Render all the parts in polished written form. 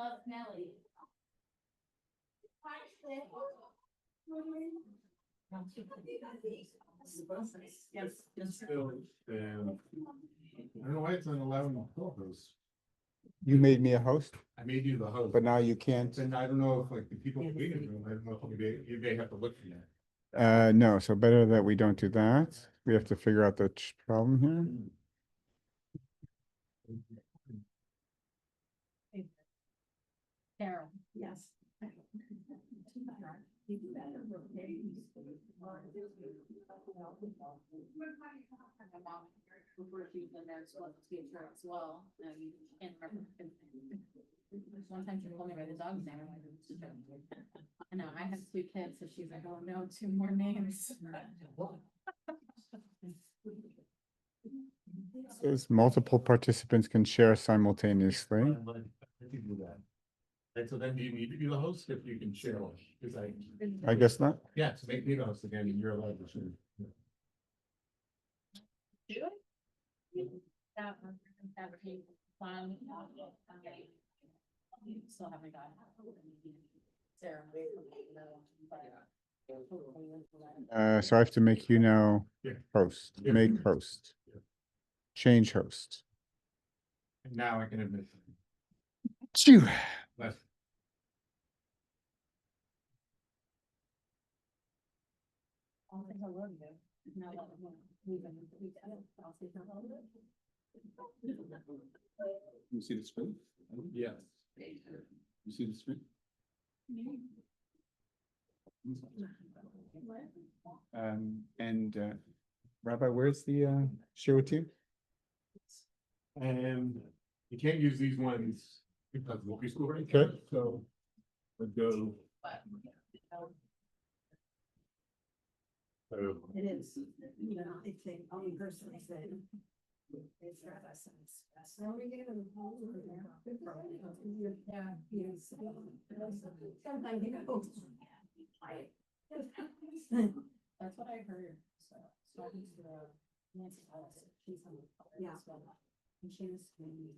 love Nelly. Still, I don't know why it's not allowing the co-host. You made me a host, I made you the host, but now you can't. and I don't know if like the people in the waiting room, I don't know if you may have to look for that. No, so better that we don't do that. We have to figure out the problem here. Carol. Yes. Before she was in there, so let's be sure as well, and can't remember. One time she called me by the dog's name, I'm like, it's a joke. I know, I have 2 kids, so she's like, oh no, 2 more names. Says multiple participants can share simultaneously. And so then do you need to be the host if you can share? Because I guess not. yeah, so make me the host again, and you're allowed to share. Still haven't got. Sarah. So I have to make you now Yeah. host, Yeah. make host. Yeah. Change host. And now I can admit. Phew. Left. I'll say hello to you. Now that I'll say hello to you. You see the screen? Yes. You see the screen? And Rabbi, where's the share with you? And you can't use these ones because we'll be school, right? Okay. So. Let's go. So, It is, you know, I think only personally said. It's rather sense. So we get them home. Yeah, yes. Sometimes you go. That's what I heard, so, talking to Nancy Ellis, she's on the. Yeah. And she was saying.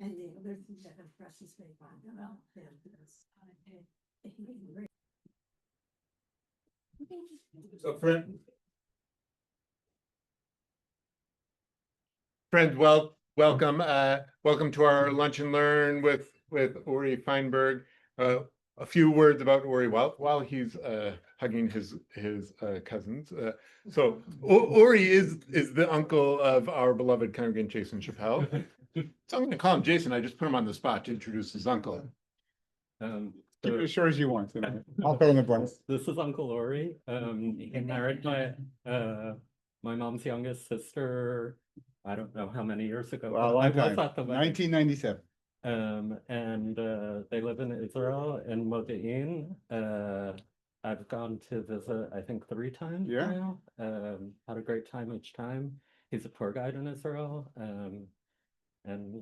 And the other thing that impresses me about them is. so friends, welcome to our lunch and learn with Uri Feinberg. A few words about Uri while he's hugging his cousins. So Uri is the uncle of our beloved congregant Jason Chappelle. So I'm going to call him Jason. I just put him on the spot to introduce his uncle. Keep it as short as you want. I'll fill in the blanks. This is Uncle Ori. He married my mom's youngest sister. I don't know how many years ago. Well, a but I long was time. at the wedding. 1997. And they live in Israel in Modi'in. I've gone to visit, I think 3 times Yeah. now. Had a great time each time. He's a tour guide in Israel. And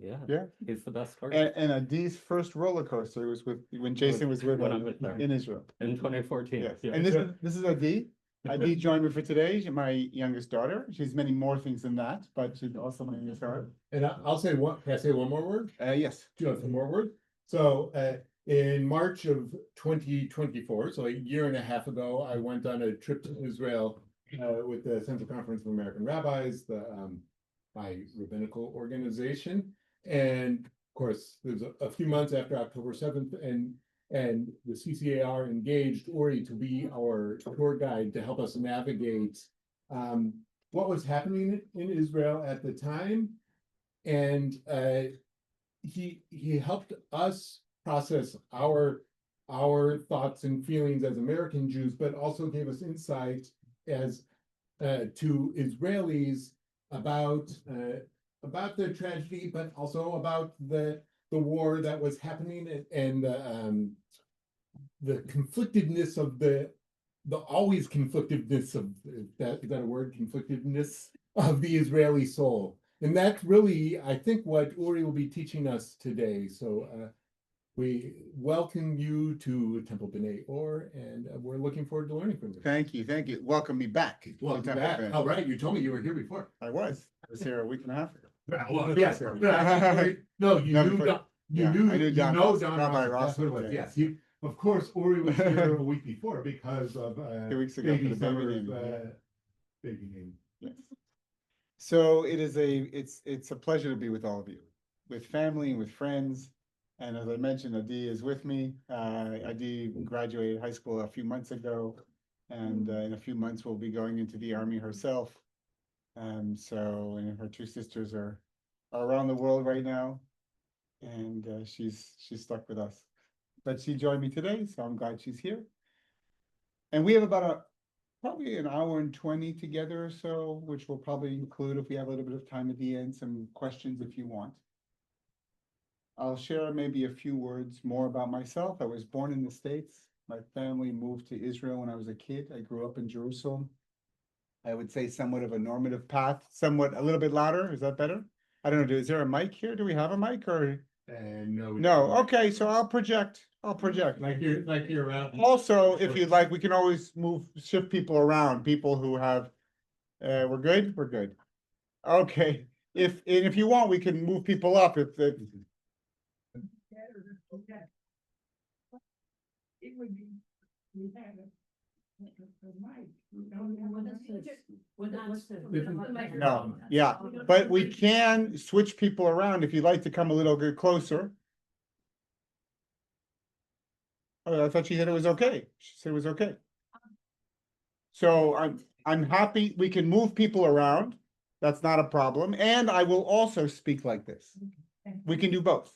Yeah. he's the best tour guide. And Adi's first roller coaster was when Jason was with when I him was there. in Israel. In 2014. Yes. Yeah. And this is Adi. Adi joined me for today. She's my youngest daughter. She's many more things than that, but she's also my youngest daughter. And I'll say can I say one more word? Yes. Do you have some more words? So in March of 2024, so a year and a half ago, I went on a trip to Israel with the Central Conference of American Rabbis, my rabbinical organization. And of course, there's a few months after October 7th, and the CCAR engaged Uri to be our tour guide to help us navigate what was happening in Israel at the time. And he helped us process our thoughts and feelings as American Jews, but also gave us insight as to Israelis about their tragedy, but also about the war that was happening and the conflictedness of the always conflictedness of is that a word, conflictedness of the Israeli soul. And that's really, I think, what Uri will be teaching us today. So we welcome you to Temple B'nai Or, and we're looking forward to learning from you. Thank you, thank you. Welcome me back. Welcome to back. Temple Oh, right, you told me you were here before. I was here a week and a half ago. Well, yes, no, you No, knew, before- you yeah, knew, I knew you Don know Ross, Don Rabbi Ross, that's what it was, Ross, yeah. yes, you, of course, Uri was here a week before because of, 2 weeks ago for baby the baby Summer's, naming, yeah. baby name. Yes. So it's a pleasure to be with all of you, with family and with friends. And as I mentioned, Adi is with me. Adi graduated high school a few months ago, and in a few months will be going into the army herself. So, and her two sisters are around the world right now, and she's stuck with us. But she joined me today, so I'm glad she's here. And we have about probably an hour and 20 together or so, which will probably include, if we have a little bit of time at the end, some questions if you want. I'll share maybe a few words more about myself. I was born in the States. My family moved to Israel when I was a kid. I grew up in Jerusalem. I would say somewhat of a normative path, somewhat a little bit louder. Is that better? I don't know. Is there a mic here? Do we have a mic or? No. No. Okay, so I'll project. Like you're around. Also, if you'd like, we can always shift people around, people who have, we're good? We're good. Okay, if you want, we can move people up if the. It would be, we had No, yeah, but we can switch people around if you'd like to come a little bit closer. Oh, I thought she said it was okay. She said it was okay. So I'm happy, we can move people around. That's not a problem. And I will also speak like this. We can do both.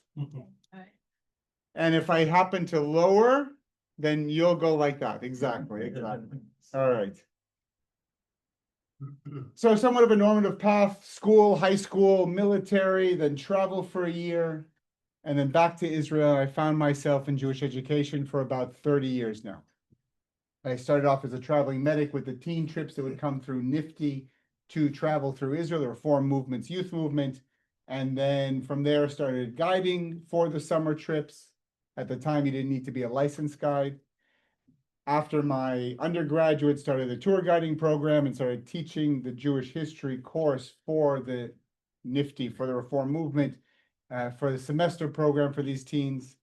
And if I happen to lower, then you'll go like that. Exactly. All right. So somewhat of a normative path, school, high school, military, then travel for a year, and then back to Israel. I found myself in Jewish education for about 30 years now. I started off as a traveling medic with the teen trips that would come through NIFTY to travel through Israel, the Reform Movement's youth movement. And then from there started guiding for the summer trips. At the time, you didn't need to be a licensed guide. After my undergraduate, started the tour guiding program and started teaching the Jewish history course for the NIFTY, for the Reform Movement, for the semester program for these teens.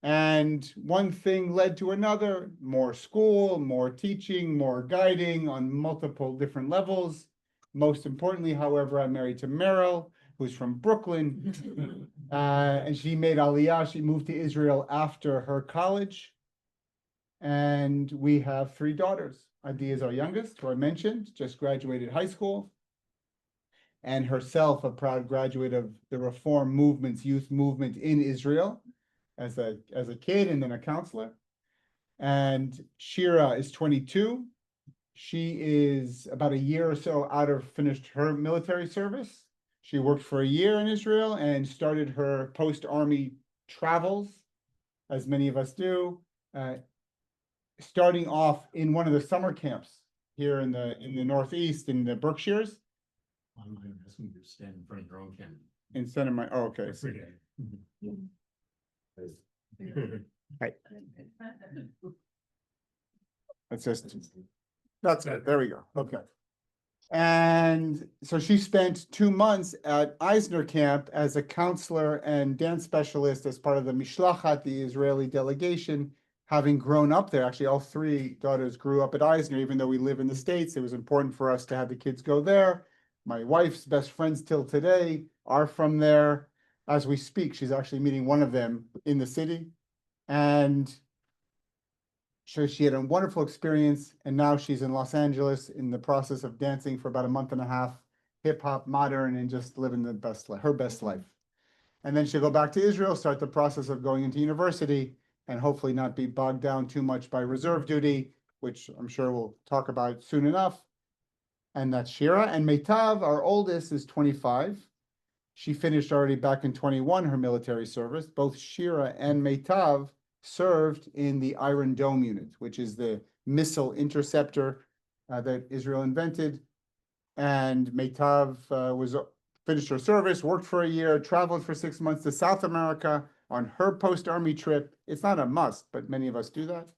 And one thing led to another, more school, more teaching, more guiding on multiple different levels. Most importantly, however, I'm married to Meryl, who's from Brooklyn, and she made Aliyah. She moved to Israel after her college. And we have 3 daughters. Adi is our youngest, who I mentioned, just graduated high school. And herself, a proud graduate of the Reform Movement's youth movement in Israel as a kid and then a counselor. And Shira is 22. She is about a year or so out of finished her military service. She worked for a year in Israel and started her post-army travels, as many of us do, starting off in one of the summer camps here in the Northeast in the Berkshires. I'm asking you to stand in front of your own camera. Instead of my, oh, okay. Every day. Right. That's it. There we go. Okay. And so she spent 2 months at Eisner camp as a counselor and dance specialist as part of the Mishlachat, the Israeli delegation, having grown up there. Actually, all 3 daughters grew up at Eisner, even though we live in the States. It was important for us to have the kids go there. My wife's best friends till today are from there. As we speak, she's actually meeting one of them in the city. And so she had a wonderful experience, and now she's in Los Angeles in the process of dancing for about a month and a half, hip hop, modern, and just living the best life, her best life. And then she'll go back to Israel, start the process of going into university, and hopefully not be bogged down too much by reserve duty, which I'm sure we'll talk about soon enough. And that's Shira. And Meitav, our oldest, is 25. She finished already back in 21 her military service. Both Shira and Meitav served in the Iron Dome unit, which is the missile interceptor that Israel invented. And Meitav finished her service, worked for a year, traveled for 6 months to South America, on her post-army trip. It's not a must, but many of us do that.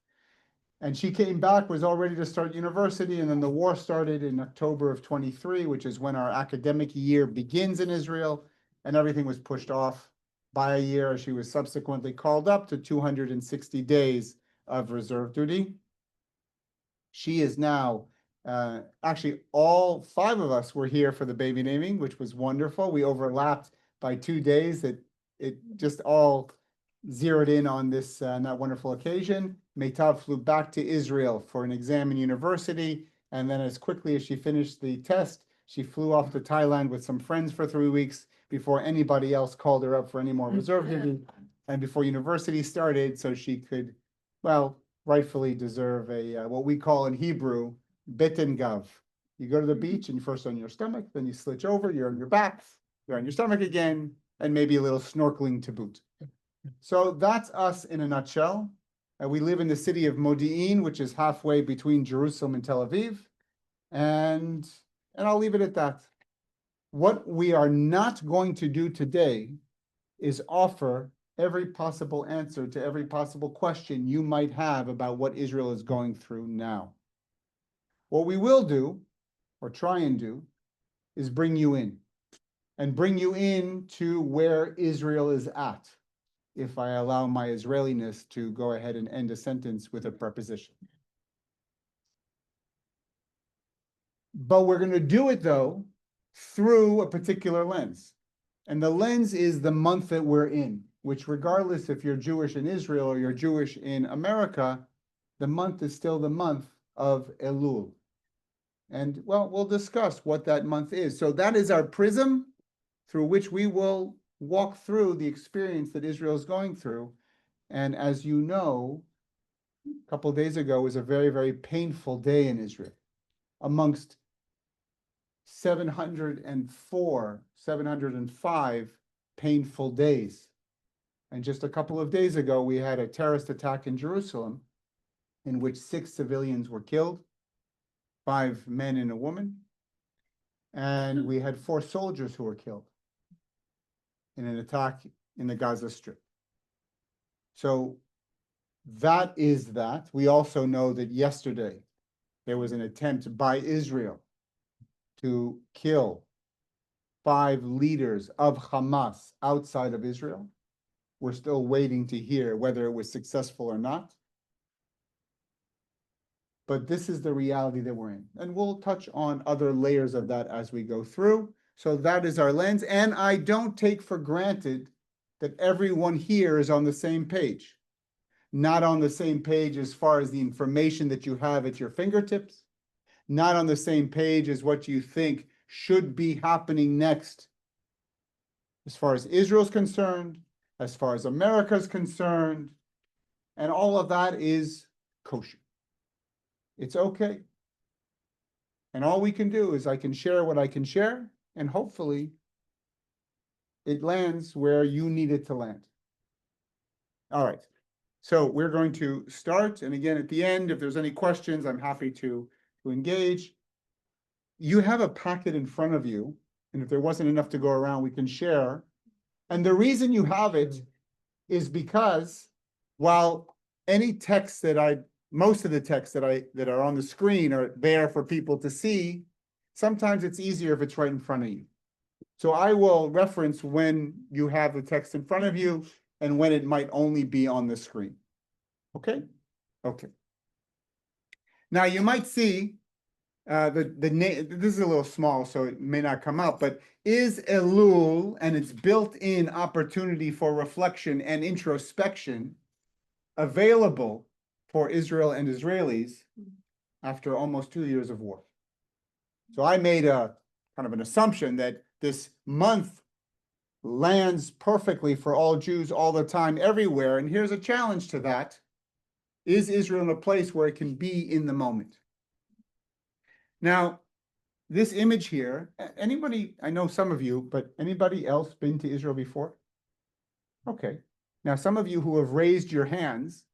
And she came back, was all ready to start university, and then the war started in October of 23, which is when our academic year begins in Israel, and everything was pushed off by a year. She was subsequently called up to 260 days of reserve duty. She is now, actually, all 5 of us were here for the baby naming, which was wonderful. We overlapped by 2 days. It just all zeroed in on this that wonderful occasion. Meitav flew back to Israel for an exam in university, and then as quickly as she finished the test, she flew off to Thailand with some friends for 3 weeks before anybody else called her up for any more reserve duty, and before university started, so she could, well, rightfully deserve a what we call in Hebrew, beten gav. You go to the beach and first on your stomach, then you switch over, you're on your back, you're on your stomach again, and maybe a little snorkeling to boot. So that's us in a nutshell. We live in the city of Modi'in, which is halfway between Jerusalem and Tel Aviv. And I'll leave it at that. What we are not going to do today is offer every possible answer to every possible question you might have about what Israel is going through now. What we will do, or try and do, is bring you in. And bring you in to where Israel is at, if I allow my Israeliness to go ahead and end a sentence with a preposition. But we're going to do it, though, through a particular lens. And the lens is the month that we're in, which regardless if you're Jewish in Israel or you're Jewish in America, the month is still the month of Elul. And, well, we'll discuss what that month is. So that is our prism through which we will walk through the experience that Israel is going through. And as you know, a couple of days ago was a very, very painful day in Israel. Amongst 704, 705 painful days. And just a couple of days ago, we had a terrorist attack in Jerusalem in which 6 civilians were killed, 5 men and a woman. And we had 4 soldiers who were killed in an attack in the Gaza Strip. So that is that. We also know that yesterday there was an attempt by Israel to kill 5 leaders of Hamas outside of Israel. We're still waiting to hear whether it was successful or not. But this is the reality that we're in. And we'll touch on other layers of that as we go through. So that is our lens. And I don't take for granted that everyone here is on the same page. Not on the same page as far as the information that you have at your fingertips. Not on the same page as what you think should be happening next. As far as Israel's concerned, as far as America's concerned, and all of that is kosher. It's okay. And all we can do is I can share what I can share, and hopefully it lands where you need it to land. All right. So we're going to start. And again, at the end, if there's any questions, I'm happy to engage. You have a packet in front of you. And if there wasn't enough to go around, we can share. And the reason you have it is because while any text that most of the texts that are on the screen are there for people to see, sometimes it's easier if it's right in front of you. So I will reference when you have the text in front of you and when it might only be on the screen. Okay? Okay. Now you might see the name. This is a little small, so it may not come up, but is Elul and its built-in opportunity for reflection and introspection available for Israel and Israelis after almost 2 years of war? So I made a kind of an assumption that this month lands perfectly for all Jews all the time, everywhere. And here's a challenge to that. Is Israel in a place where it can be in the moment? Now, this image here, anybody, I know some of you, but anybody else been to Israel before? Okay. Now, some of you who have raised your hands,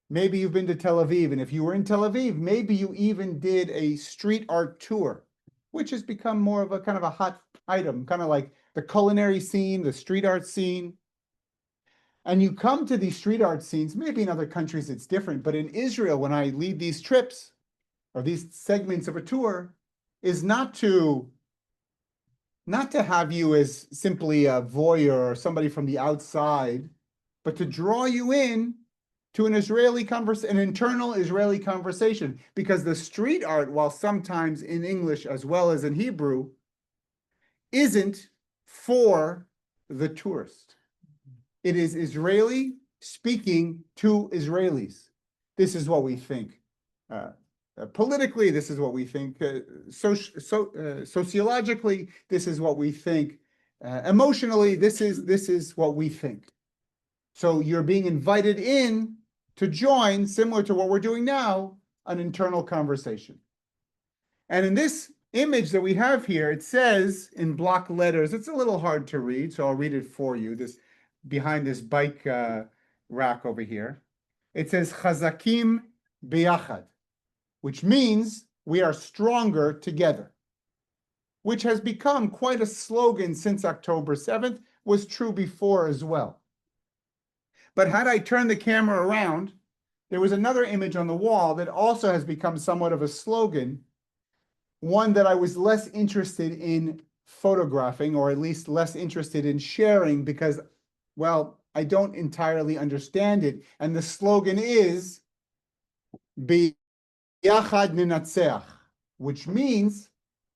maybe you've been to Tel Aviv, and if you were in Tel Aviv, maybe you even did a street art tour, which has become more of a kind of a hot item, kind of like the culinary scene, the street art scene. And you come to these street art scenes, maybe in other countries it's different, but in Israel, when I lead these trips or these segments of a tour, is not to have you as simply a voyeur or somebody from the outside, but to draw you in to an internal Israeli conversation, because the street art, while sometimes in English as well as in Hebrew, isn't for the tourist. It is Israeli speaking to Israelis. This is what we think. Politically, this is what we think. Sociologically, this is what we think. Emotionally, this is what we think. So you're being invited in to join, similar to what we're doing now, an internal conversation. And in this image that we have here, it says in block letters, it's a little hard to read, so I'll read it for you. This behind this bike rack over here. It says Chazakim Biyachad, which means we are stronger together, which has become quite a slogan since October 7th, was true before as well. But had I turned the camera around, there was another image on the wall that also has become somewhat of a slogan, one that I was less interested in photographing, or at least less interested in sharing, because, well, I don't entirely understand it. And the slogan is Biyachad Ninatzeach, which means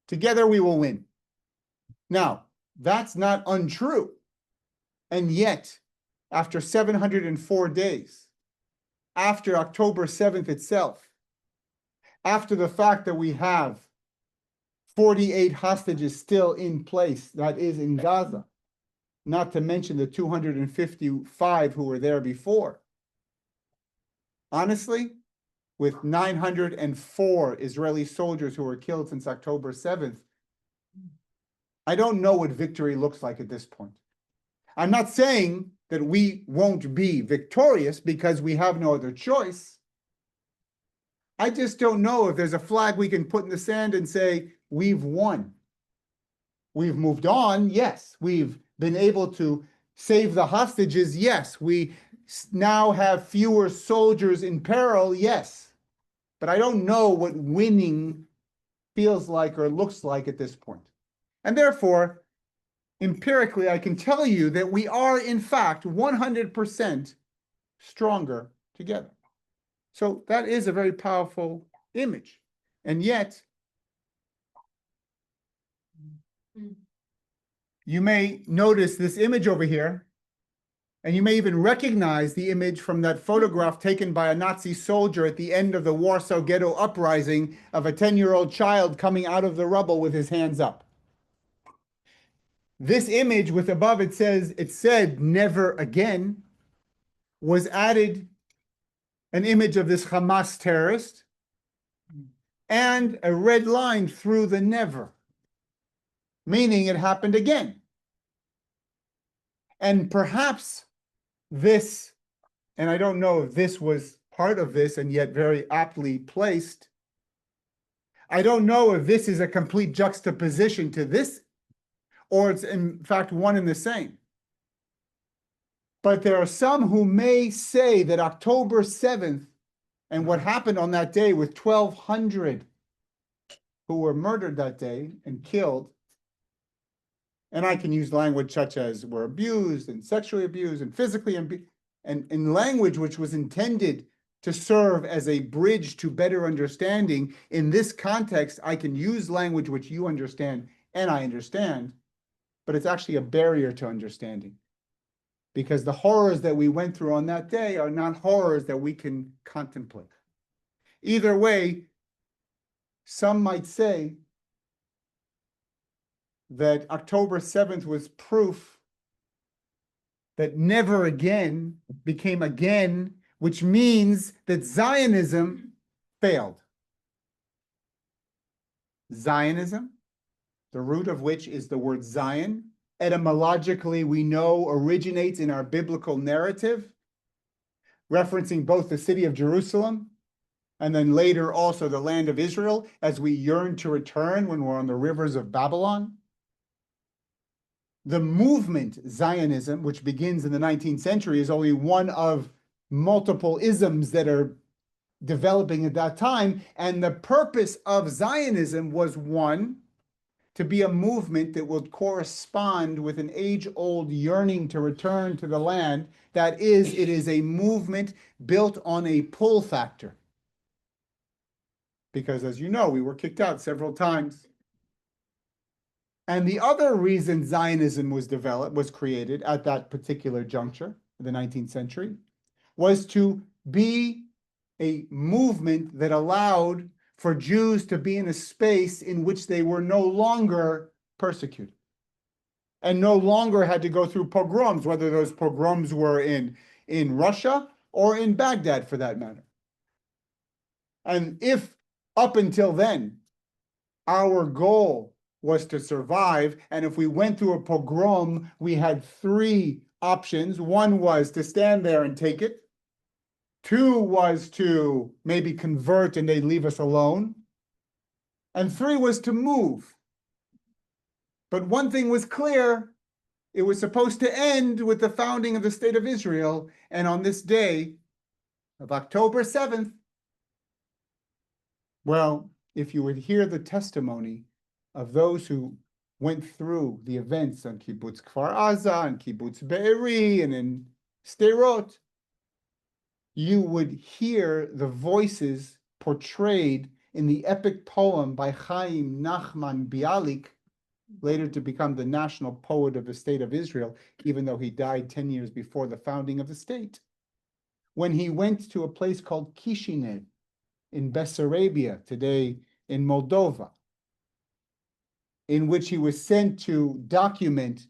together we will win. Now, that's not untrue. And yet, after 704 days, after October 7th itself, after the fact that we have 48 hostages still in place, that is in Gaza, not to mention the 255 who were there before. Honestly, with 904 Israeli soldiers who were killed since October 7th, I don't know what victory looks like at this point. I'm not saying that we won't be victorious because we have no other choice. I just don't know if there's a flag we can put in the sand and say, we've won. We've moved on, yes. We've been able to save the hostages, yes. We now have fewer soldiers in peril, yes. But I don't know what winning feels like or looks like at this point. And therefore, empirically, I can tell you that we are, in fact, 100% stronger together. So that is a very powerful image. And yet, you may notice this image over here, and you may even recognize the image from that photograph taken by a Nazi soldier at the end of the Warsaw Ghetto uprising of a 10-year-old child coming out of the rubble with his hands up. This image with above it said never again, was added an image of this Hamas terrorist and a red line through the never, meaning it happened again. And perhaps this, and I don't know if this was part of this and yet very aptly placed, I don't know if this is a complete juxtaposition to this, or it's in fact one and the same. But there are some who may say that October 7th and what happened on that day with 1,200 who were murdered that day and killed, and I can use language such as were abused and sexually abused and physically, and language which was intended to serve as a bridge to better understanding. In this context, I can use language which you understand and I understand, but it's actually a barrier to understanding. Because the horrors that we went through on that day are not horrors that we can contemplate. Either way, some might say that October 7th was proof that never again became again, which means that Zionism failed. Zionism, the root of which is the word Zion, etymologically we know originates in our biblical narrative, referencing both the city of Jerusalem and then later also the land of Israel as we yearn to return when we're on the rivers of Babylon. the movement Zionism, which begins in the 19th century, is only one of multiple isms that are developing at that time. And the purpose of Zionism was, one, to be a movement that would correspond with an age-old yearning to return to the land. That is, it is a movement built on a pull factor. Because as you know, we were kicked out several times. And the other reason Zionism was created at that particular juncture, in the 19th century, was to be a movement that allowed for Jews to be in a space in which they were no longer persecuted and no longer had to go through pogroms, whether those pogroms were in Russia or in Baghdad for that matter. And if up until then, our goal was to survive, and if we went through a pogrom, we had three options. One was to stand there and take it. Two was to maybe convert and they'd leave us alone. And three was to move. But one thing was clear, it was supposed to end with the founding of the State of Israel. And on this day of October 7th, well, if you would hear the testimony of those who went through the events on Kibbutz Kfar Aza and Kibbutz Be'eri and in Sderot, you would hear the voices portrayed in the epic poem by Chaim Nachman Bialik, later to become the national poet of the State of Israel, even though he died 10 years before the founding of the state. When he went to a place called Kishinev in Bessarabia, today in Moldova, in which he was sent to document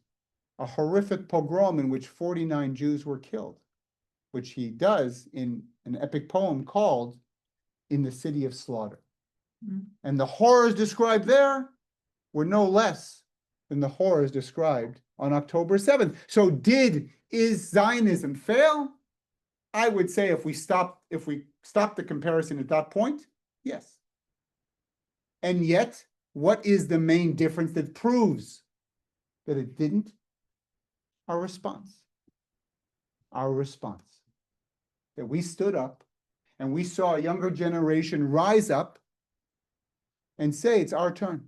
a horrific pogrom in which 49 Jews were killed, which he does in an epic poem called In the City of Slaughter. And the horrors described there were no less than the horrors described on October 7th. So is Zionism fail? I would say if we stop the comparison at that point, yes. And yet, what is the main difference that proves that it didn't? Our response. Our response. That we stood up and we saw a younger generation rise up and say, it's our turn.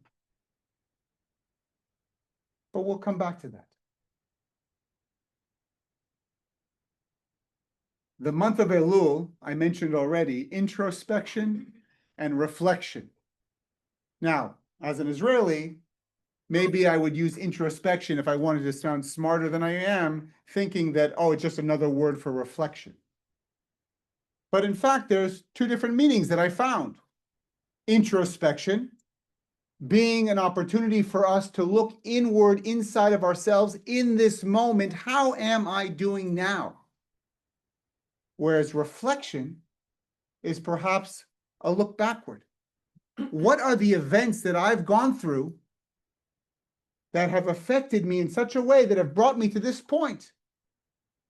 But we'll come back to that. The month of Elul, I mentioned already, introspection and reflection. Now, as an Israeli, maybe I would use introspection if I wanted to sound smarter than I am, thinking that, oh, it's just another word for reflection. But in fact, there's two different meanings that I found. Introspection being an opportunity for us to look inward inside of ourselves in this moment. How am I doing now? Whereas reflection is perhaps a look backward. What are the events that I've gone through that have affected me in such a way that have brought me to this point?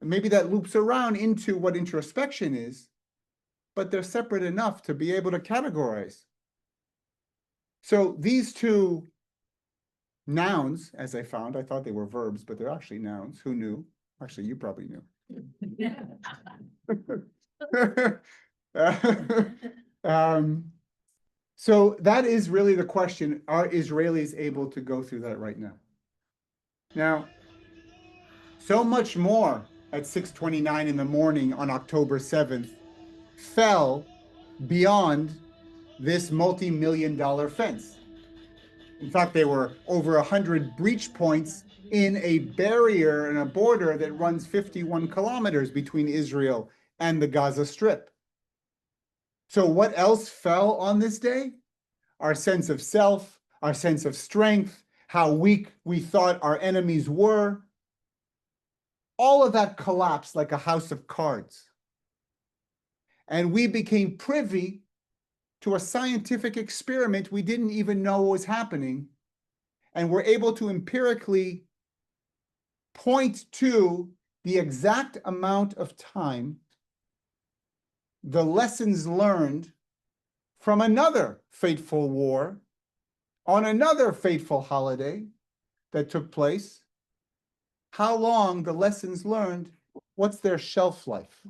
And maybe that loops around into what introspection is, but they're separate enough to be able to categorize. So these two nouns, as I found, I thought they were verbs, but they're actually nouns. Who knew? Actually, you probably knew. So that is really the question. Are Israelis able to go through that right now? Now, so much more at 6:29 in the morning on October 7th fell beyond this multi-million-dollar fence. In fact, there were over 100 breach points in a barrier and a border that runs 51 kilometers between Israel and the Gaza Strip. So what else fell on this day? Our sense of self, our sense of strength, how weak we thought our enemies were. All of that collapsed like a house of cards. And we became privy to a scientific experiment we didn't even know was happening, and we're able to empirically point to the exact amount of time, the lessons learned from another fateful war on another fateful holiday that took place how long the lessons learned, what's their shelf life?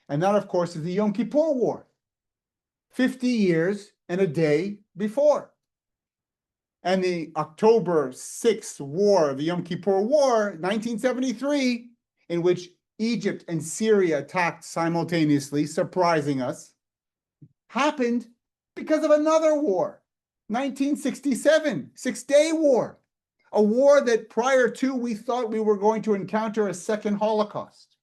And that, of course, is the Yom Kippur War, 50 years and a day before. And the October 6th war, the Yom Kippur War, 1973, in which Egypt and Syria attacked simultaneously, surprising us, happened because of another war, 1967, Six-Day War, a war that prior to we thought we were going to encounter a second Holocaust.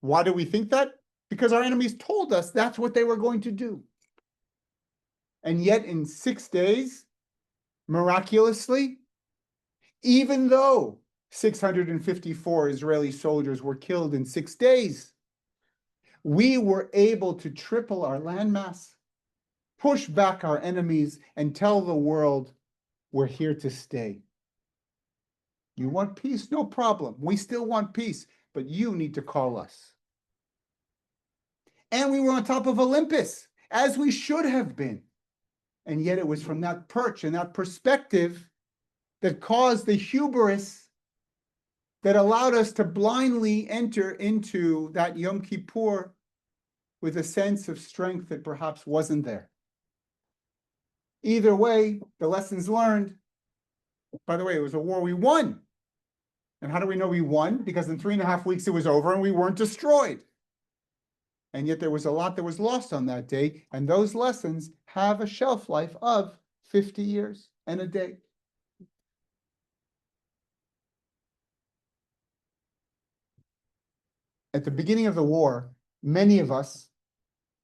Why do we think that? Because our enemies told us that's what they were going to do. And yet in 6 days, miraculously, even though 654 Israeli soldiers were killed in 6 days, we were able to triple our landmass, push back our enemies, and tell the world we're here to stay. You want peace? No problem. We still want peace, but you need to call us. And we were on top of Olympus, as we should have been. And yet it was from that perch and that perspective that caused the hubris that allowed us to blindly enter into that Yom Kippur with a sense of strength that perhaps wasn't there. Either way, the lessons learned, by the way, it was a war we won. And how do we know we won? Because in 3.5 weeks it was over and we weren't destroyed. And yet there was a lot that was lost on that day, and those lessons have a shelf life of 50 years and a day. At the beginning of the war, many of us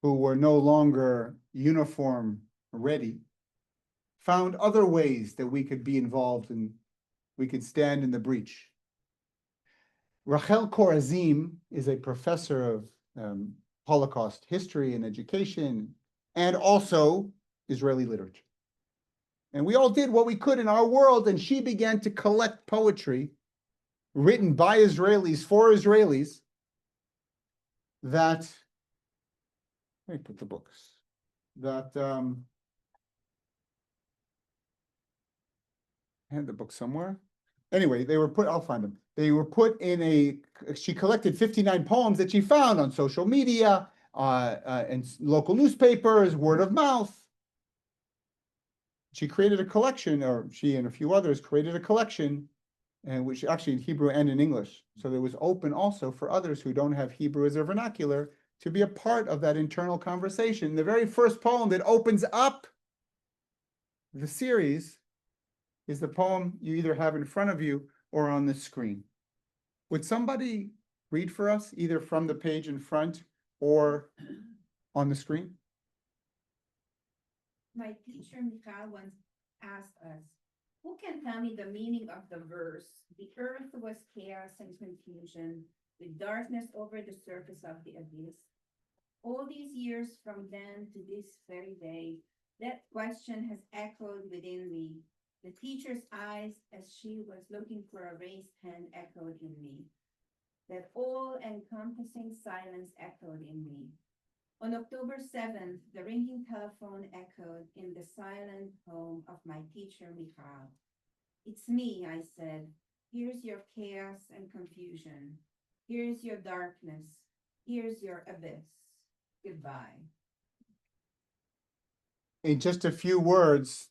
who were no longer uniform ready found other ways that we could be involved and we could stand in the breach. Rachel Korazim is a professor of Holocaust history and education, and also Israeli literature. And we all did what we could in our world, and she began to collect poetry written by Israelis for Israelis that, let me put the books, that, I had the book somewhere. Anyway, they were put, I'll find them. They were put in a, she collected 59 poems that she found on social media, and local newspapers, word of mouth. She created a collection, or she and a few others created a collection, and which actually in Hebrew and in English. So it was open also for others who don't have Hebrew as their vernacular to be a part of that internal conversation. The very first poem that opens up the series is the poem you either have in front of you or on the screen. Would somebody read for us, either from the page in front or on the screen? My teacher Michal once asked us, who can tell me the meaning of the verse? The earth was chaos and confusion, with darkness over the surface of the abyss. All these years from then to this very day, that question has echoed within me. The teacher's eyes, as she was looking for a raised hand, echoed in me. That all-encompassing silence echoed in me. On October 7th, the ringing telephone echoed in the silent home of my teacher, Michal. It's me, I said. Here's your chaos and confusion. Here's your darkness. Here's your abyss. Goodbye. In just a few words,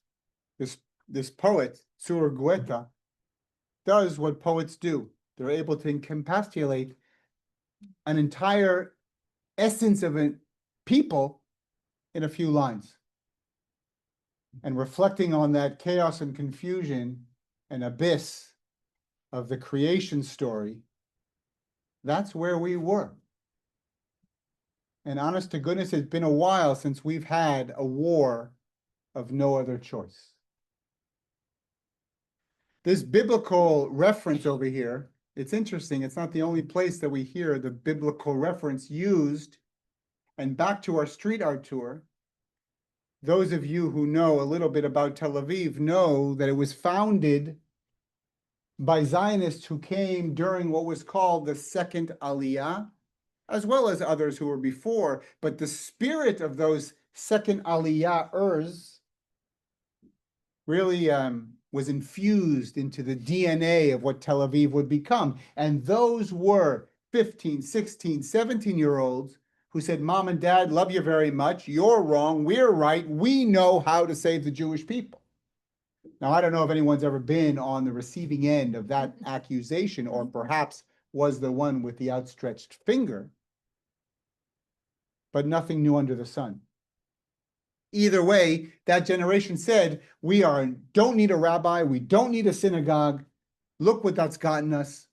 this poet, Sur Guetta, does what poets do. They're able to encapsulate an entire essence of a people in a few lines. And reflecting on that chaos and confusion and abyss of the creation story, that's where we were. And honest to goodness, it's been a while since we've had a war of no other choice. This biblical reference over here, it's interesting. It's not the only place that we hear the biblical reference used. And back to our street art tour, those of you who know a little bit about Tel Aviv know that it was founded by Zionists who came during what was called the Second Aliyah, as well as others who were before. But the spirit of those Second Aliyahers really was infused into the DNA of what Tel Aviv would become. And those were 15, 16, 17-year-olds who said, Mom and Dad, love you very much. You're wrong. We're right. We know how to save the Jewish people. Now, I don't know if anyone's ever been on the receiving end of that accusation, or perhaps was the one with the outstretched finger, but nothing new under the sun. Either way, that generation said, we don't need a rabbi, we don't need a synagogue. Look what that's gotten us.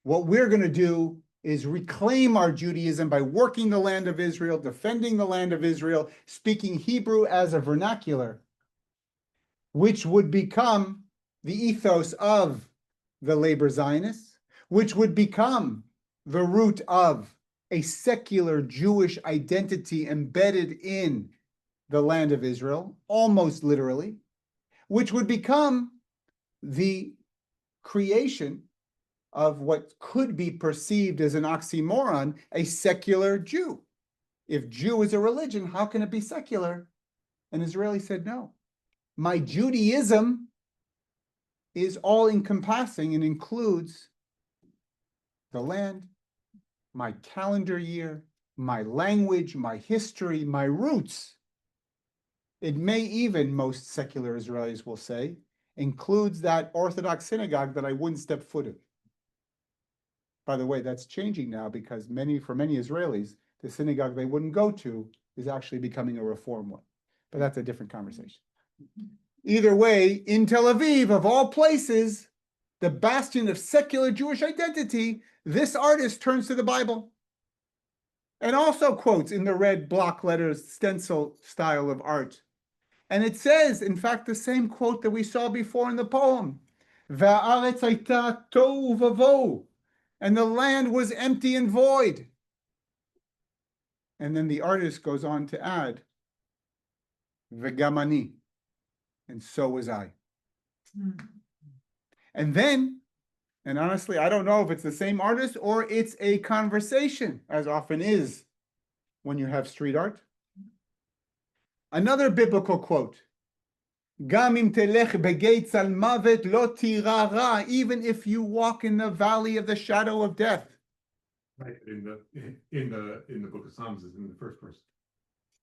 What we're going to do is reclaim our Judaism by working the land of Israel, defending the land of Israel, speaking Hebrew as a vernacular, which would become the ethos of the labor Zionists, which would become the root of a secular Jewish identity embedded in the land of Israel, almost literally, which would become the creation of what could be perceived as an oxymoron, a secular Jew. If Jew is a religion, how can it be secular? And Israeli said, no. My Judaism is all encompassing and includes the land, my calendar year, my language, my history, my roots. It may even, most secular Israelis will say, includes that Orthodox synagogue that I wouldn't step foot in. By the way, that's changing now because for many Israelis, the synagogue they wouldn't go to is actually becoming a reform one. But that's a different conversation. Either way, in Tel Aviv, of all places, the bastion of secular Jewish identity, this artist turns to the Bible and also quotes in the red block letters stencil style of art. And it says, in fact, the same quote that we saw before in the poem, Va'aretz hayta tohu vavohu, and the land was empty and void. And then the artist goes on to add, V'gam ani, and so was I. And then, and honestly, I don't know if it's the same artist or it's a conversation, as often is when you have street art. Another biblical quote, Gam im telech begeitz al mavet lo tira ra, even if you walk in the valley of the shadow of death. Right, in the book of Psalms is in the first person.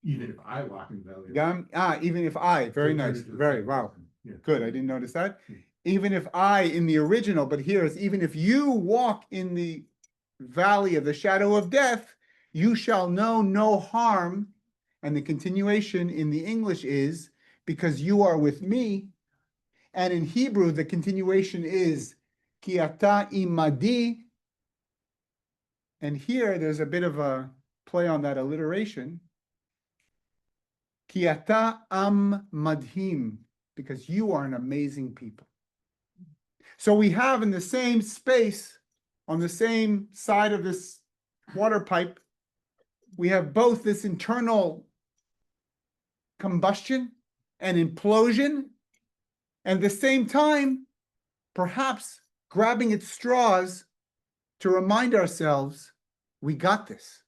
Even if I walk in the valley. Even if I, very nice, very, wow. Yeah. Good, I didn't notice that. Even if I, in the original, but here it's even if you walk in the valley of the shadow of death, you shall know no harm. And the continuation in the English is, because you are with me. And in Hebrew, the continuation is, Ki ata imadi. And here, there's a bit of a play on that alliteration. Ki ata am madhim, because you are an amazing people. So we have in the same space, on the same side of this water pipe, we have both this internal combustion and implosion, and at the same time, perhaps grabbing at straws to remind ourselves, we got this.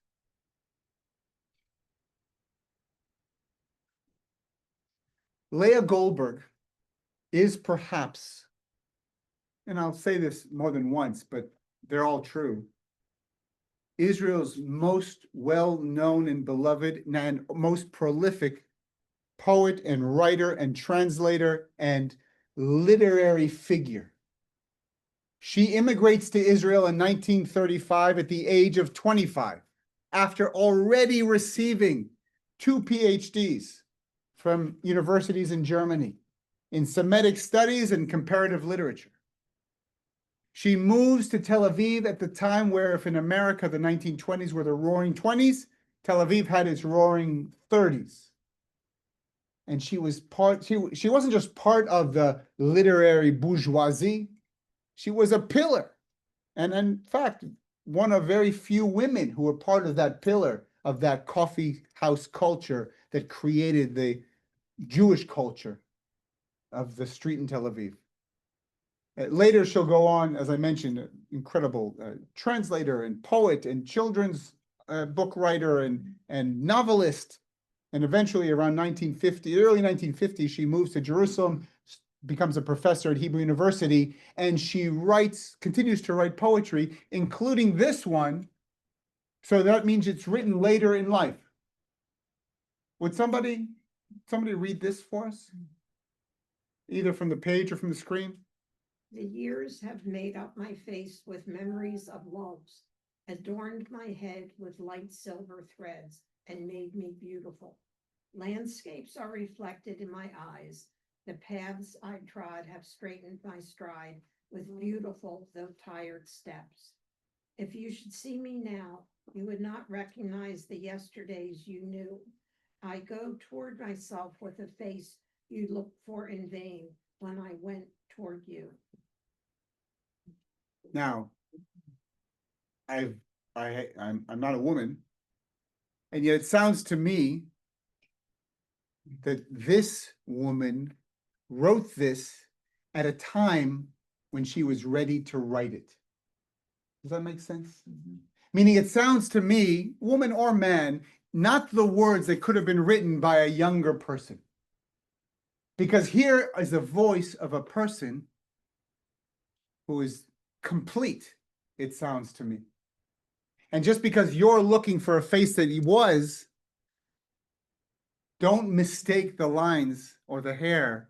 Leah Goldberg is perhaps, and I'll say this more than once, but they're all true, Israel's most well-known and beloved and most prolific poet and writer and translator and literary figure. She immigrates to Israel in 1935 at the age of 25, after already receiving 2 PhDs from universities in Germany in Semitic studies and comparative literature. She moves to Tel Aviv at the time where, if in America the 1920s were the roaring 20s, Tel Aviv had its roaring 30s. And she was she wasn't just part of the literary bourgeoisie, she was a pillar. And in fact, one of very few women who were part of that pillar of that coffee house culture that created the Jewish culture of the street in Tel Aviv. Later, she'll go on, as I mentioned, an incredible translator and poet and children's book writer and novelist. And eventually, around 1950, early 1950s, she moves to Jerusalem, becomes a professor at Hebrew University, and she continues to write poetry, including this one. So that means it's written later in life. Would somebody read this for us? Either from the page or from the screen? The years have made up my face with memories of loves, adorned my head with light silver threads, and made me beautiful. Landscapes are reflected in my eyes. The paths I trod have straightened my stride with beautiful though tired steps. If you should see me now, you would not recognize the yesterdays you knew. I go toward myself with a face you looked for in vain when I went toward you. Now, I'm not a woman, and yet it sounds to me that this woman wrote this at a time when she was ready to write it. Does that make sense? Meaning it sounds to me, woman or man, not the words that could have been written by a younger person. Because here is the voice of a person who is complete, it sounds to me. And just because you're looking for a face that he was, don't mistake the lines or the hair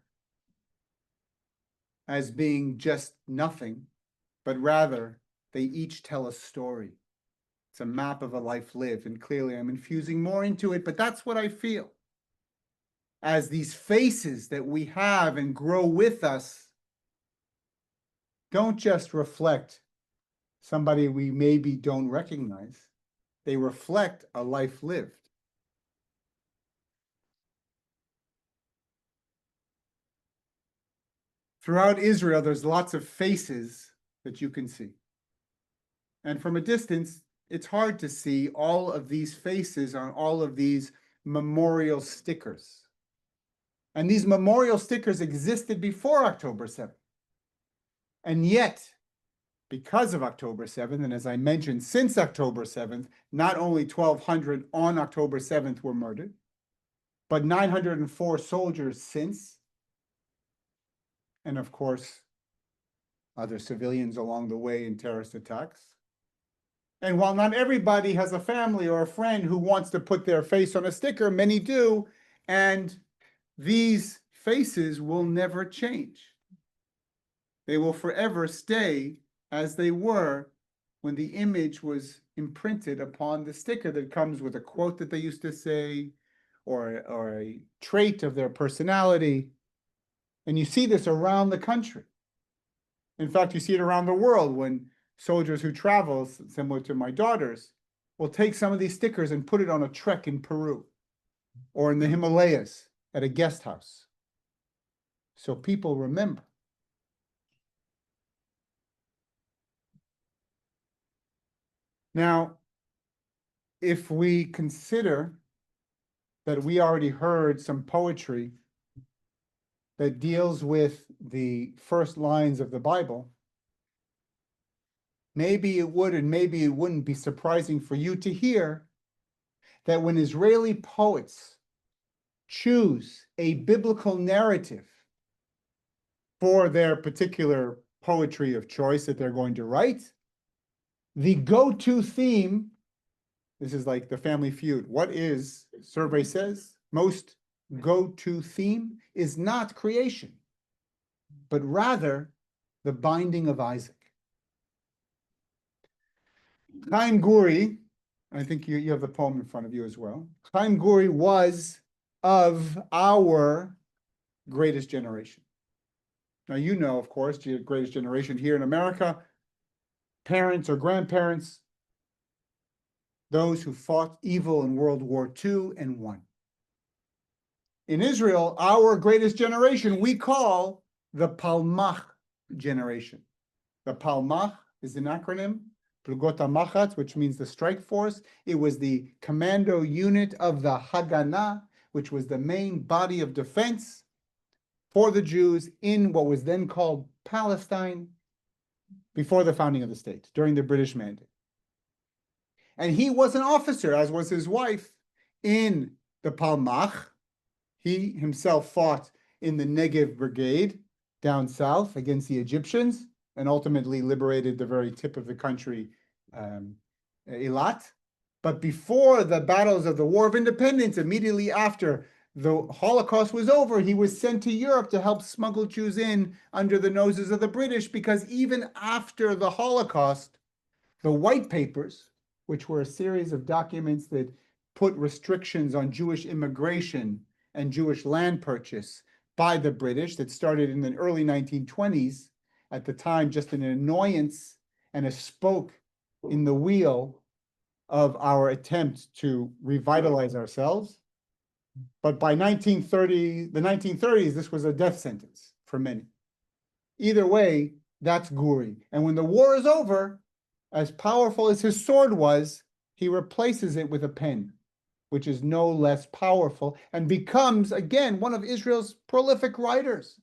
as being just nothing, but rather they each tell a story. It's a map of a life lived, and clearly I'm infusing more into it, but that's what I feel. As these faces that we have and grow with us don't just reflect somebody we maybe don't recognize, they reflect a life lived. Throughout Israel, there's lots of faces that you can see. And from a distance, it's hard to see all of these faces on all of these memorial stickers. And these memorial stickers existed before October 7th. And yet, because of October 7th, and as I mentioned, since October 7th, not only 1,200 on October 7th were murdered, but 904 soldiers since, and of course, other civilians along the way in terrorist attacks. And while not everybody has a family or a friend who wants to put their face on a sticker, many do, and these faces will never change. They will forever stay as they were when the image was imprinted upon the sticker that comes with a quote that they used to say, or a trait of their personality. And you see this around the country. In fact, you see it around the world when soldiers who travel, similar to my daughters, will take some of these stickers and put it on a trek in Peru or in the Himalayas at a guest house. So people remember. Now, if we consider that we already heard some poetry that deals with the first lines of the Bible, maybe it would and maybe it wouldn't be surprising for you to hear that when Israeli poets choose a biblical narrative for their particular poetry of choice that they're going to write, the go-to theme, this is like the Family Feud. What is, survey says, most go-to theme is not creation, but rather the binding of Isaac. Chaim Guri, I think you have the poem in front of you as well. Chaim Guri was of our greatest generation. Now, you know, of course, the greatest generation here in America, parents or grandparents, those who fought evil in World War II and won. In Israel, our greatest generation, we call the Palmach generation. The Palmach is an acronym, Plugot HaMachatz, which means the strike force. It was the commando unit of the Haganah, which was the main body of defense for the Jews in what was then called Palestine before the founding of the state, during the British Mandate. And he was an officer, as was his wife, in the Palmach. He himself fought in the Negev Brigade, down south against the Egyptians and ultimately liberated the very tip of the country, Eilat. But before the battles of the War of Independence, immediately after the Holocaust was over, he was sent to Europe to help smuggle Jews in under the noses of the British, because even after the Holocaust, the White Papers, which were a series of documents that put restrictions on Jewish immigration and Jewish land purchase by the British, that started in the early 1920s, at the time just an annoyance and a spoke in the wheel of our attempt to revitalize ourselves. But by the 1930s, this was a death sentence for many. Either way, that's Guri. And when the war is over, as powerful as his sword was, he replaces it with a pen, which is no less powerful, and becomes, again, one of Israel's prolific writers,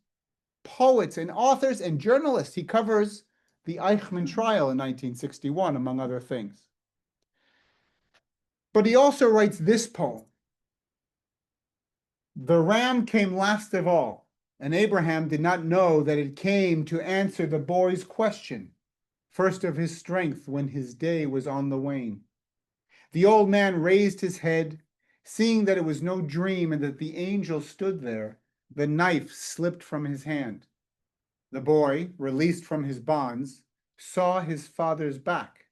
poets and authors and journalists. He covers the Eichmann trial in 1961, among other things. But he also writes this poem. The ram came last of all, and Abraham did not know that it came to answer the boy's question, first of his strength when his day was on the wane. The old man raised his head, seeing that it was no dream and that the angel stood there. The knife slipped from his hand. The boy, released from his bonds, saw his father's back.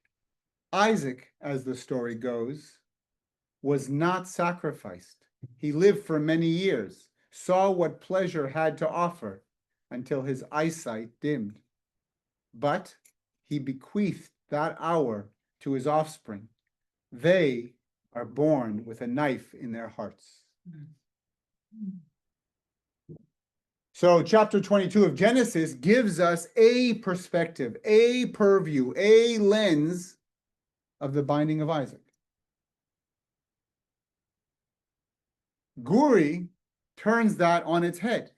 Isaac, as the story goes, was not sacrificed. He lived for many years, saw what pleasure had to offer until his eyesight dimmed. But he bequeathed that hour to his offspring. They are born with a knife in their hearts. So chapter 22 of Genesis gives us a perspective, a purview, a lens of the binding of Isaac. Guri turns that on its head,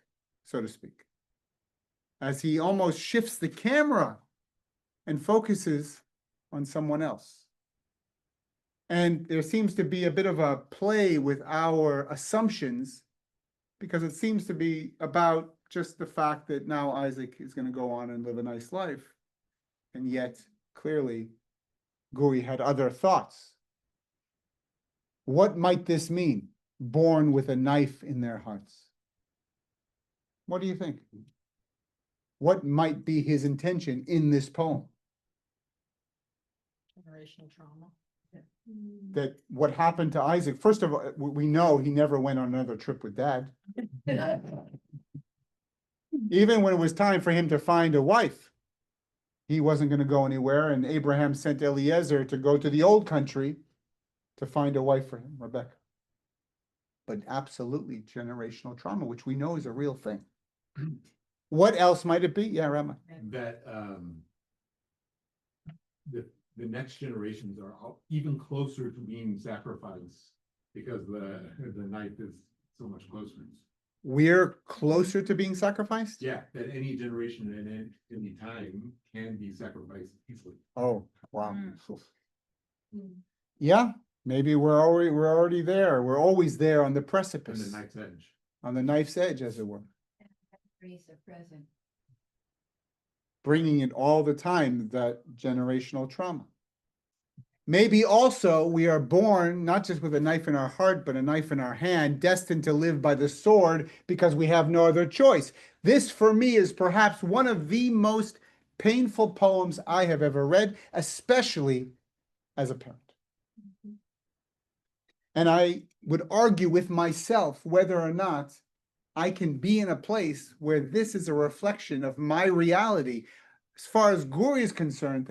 so to speak, as he almost shifts the camera and focuses on someone else. And there seems to be a bit of a play with our assumptions, because it seems to be about just the fact that now Isaac is going to go on and live a nice life. And yet, clearly, Guri had other thoughts. What might this mean? Born with a knife in their hearts. What do you think? What might be his intention in this poem? Generational trauma. That what happened to Isaac, first of all, we know he never went on another trip with dad. Even when it was time for him to find a wife, he wasn't going to go anywhere, and Abraham sent Eliezer to go to the old country to find a wife for him, Rebecca. But absolutely generational trauma, which we know is a real thing. What else might it be? Yeah, Rama. That the next generations are even closer to being sacrificed because the knife is so much closer. We're closer to being sacrificed? Yeah, that any generation at any time can be sacrificed easily. Oh, wow. Yeah, maybe we're already there. We're always there on the On precipice, the knife's edge. on the knife's edge, as it were. Raise the present. Bringing it all the time, that generational trauma. Maybe also we are born not just with a knife in our heart, but a knife in our hand, destined to live by the sword because we have no other choice. This, for me, is perhaps one of the most painful poems I have ever read, especially as a parent. And I would argue with myself whether or not I can be in a place where this is a reflection of my reality. As far as Guri is concerned,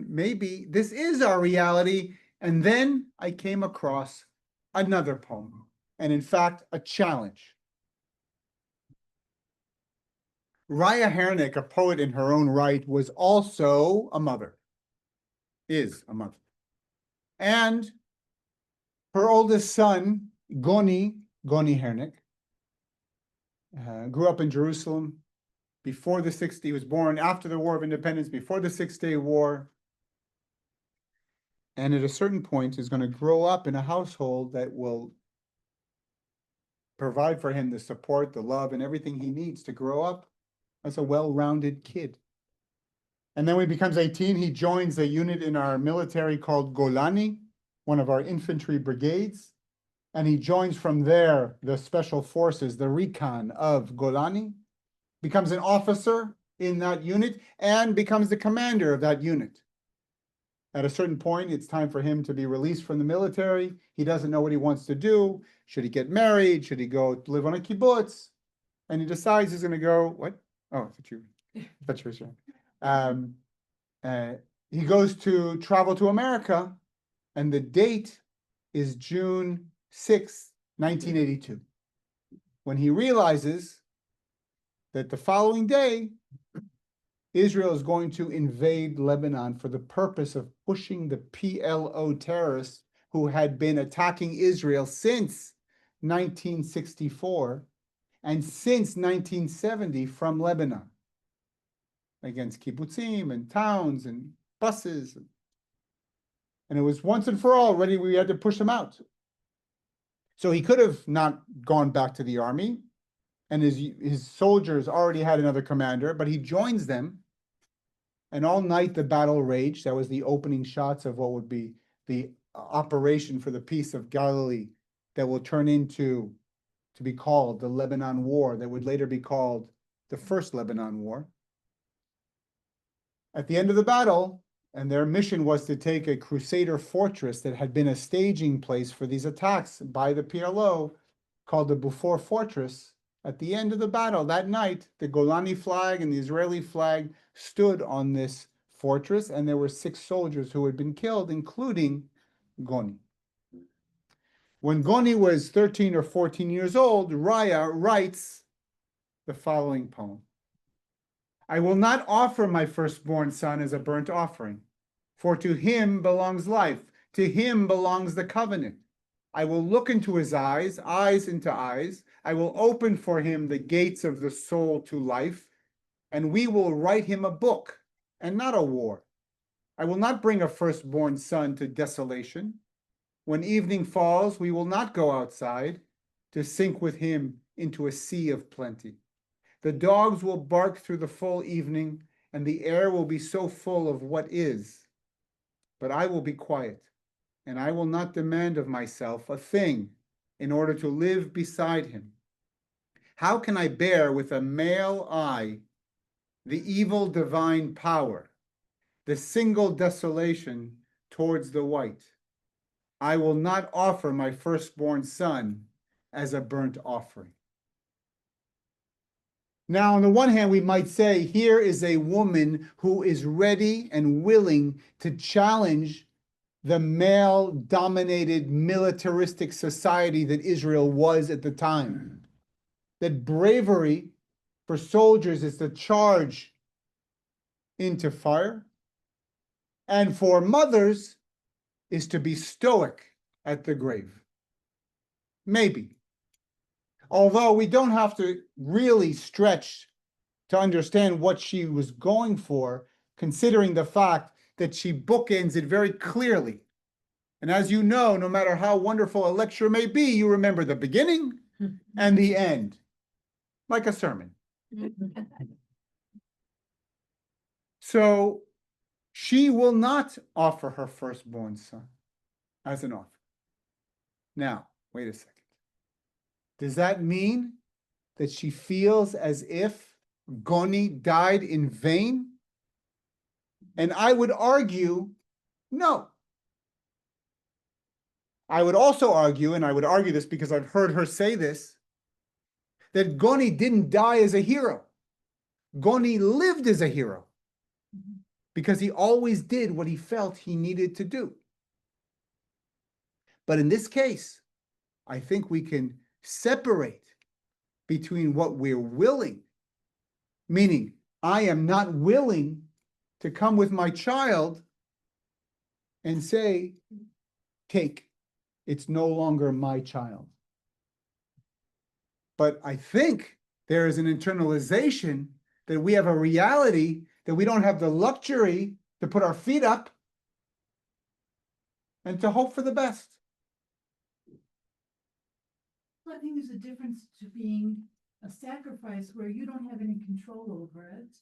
maybe this is our reality. And then I came across another poem, and in fact, a challenge. Raya Hernick, a poet in her own right, was also a mother, is a mother. And her oldest son, Goni Hernick, grew up in Jerusalem before the he was born after the War of Independence, before the 6-Day War. And at a certain point is going to grow up in a household that will provide for him the support, the love, and everything he needs to grow up as a well-rounded kid. And then when he becomes 18, he joins a unit in our military called Golani, one of our infantry brigades. And he joins from there the special forces, the recon of Golani, becomes an officer in that unit, and becomes the commander of that unit. At a certain point, it's time for him to be released from the military. He doesn't know what he wants to do. Should he get married? Should he go live on a kibbutz? And he decides he's going to go, what? Oh, that's your saying. He goes to travel to America, and the date is June 6th, 1982, when he realizes that the following day, Israel is going to invade Lebanon for the purpose of pushing the PLO terrorists who had been attacking Israel since 1964 and since 1970 from Lebanon against kibbutzim and towns and buses. And it was once and for all ready, we had to push them out. So he could have not gone back to the army, and his soldiers already had another commander, but he joins them. And all night the battle raged. That was the opening shots of what would be the operation for the Peace of Galilee that will turn into, to be called the Lebanon War, that would later be called the First Lebanon War. At the end of the battle, and their mission was to take a Crusader fortress that had been a staging place for these attacks by the PLO, called the Beaufort Fortress. At the end of the battle that night, the Golani flag and the Israeli flag stood on this fortress, and there were 6 soldiers who had been killed, including Goni. When Goni was 13 or 14 years old, Raya writes the following poem. I will not offer my firstborn son as a burnt offering, for to him belongs life, to him belongs the covenant. I will look into his eyes, eyes into eyes. I will open for him the gates of the soul to life, and we will write him a book and not a war. I will not bring a firstborn son to desolation. When evening falls, we will not go outside to sink with him into a sea of plenty. The dogs will bark through the full evening, and the air will be so full of what is. But I will be quiet, and I will not demand of myself a thing in order to live beside him. How can I bear with a male eye the evil divine power, the single desolation towards the white? I will not offer my firstborn son as a burnt offering. Now, on the one hand, we might say, here is a woman who is ready and willing to challenge the male-dominated militaristic society that Israel was at the time. That bravery for soldiers is to charge into fire, and for mothers is to be stoic at the grave. Maybe. Although we don't have to really stretch to understand what she was going for, considering the fact that she bookends it very clearly. And as you know, no matter how wonderful a lecture may be, you remember the beginning and the end, like a sermon. So she will not offer her firstborn son as an offering. Now, wait a second. Does that mean that she feels as if Goni died in vain? And I would argue, no. I would also argue, and I would argue this because I've heard her say this, that Goni didn't die as a hero. Goni lived as a hero because he always did what he felt he needed to do. But in this case, I think we can separate between what we're willing, meaning I am not willing to come with my child and say, take, it's no longer my child. But I think there is an internalization that we have a reality that we don't have the luxury to put our feet up and to hope for the best. I think there's a difference to being a sacrifice where you don't have any control over it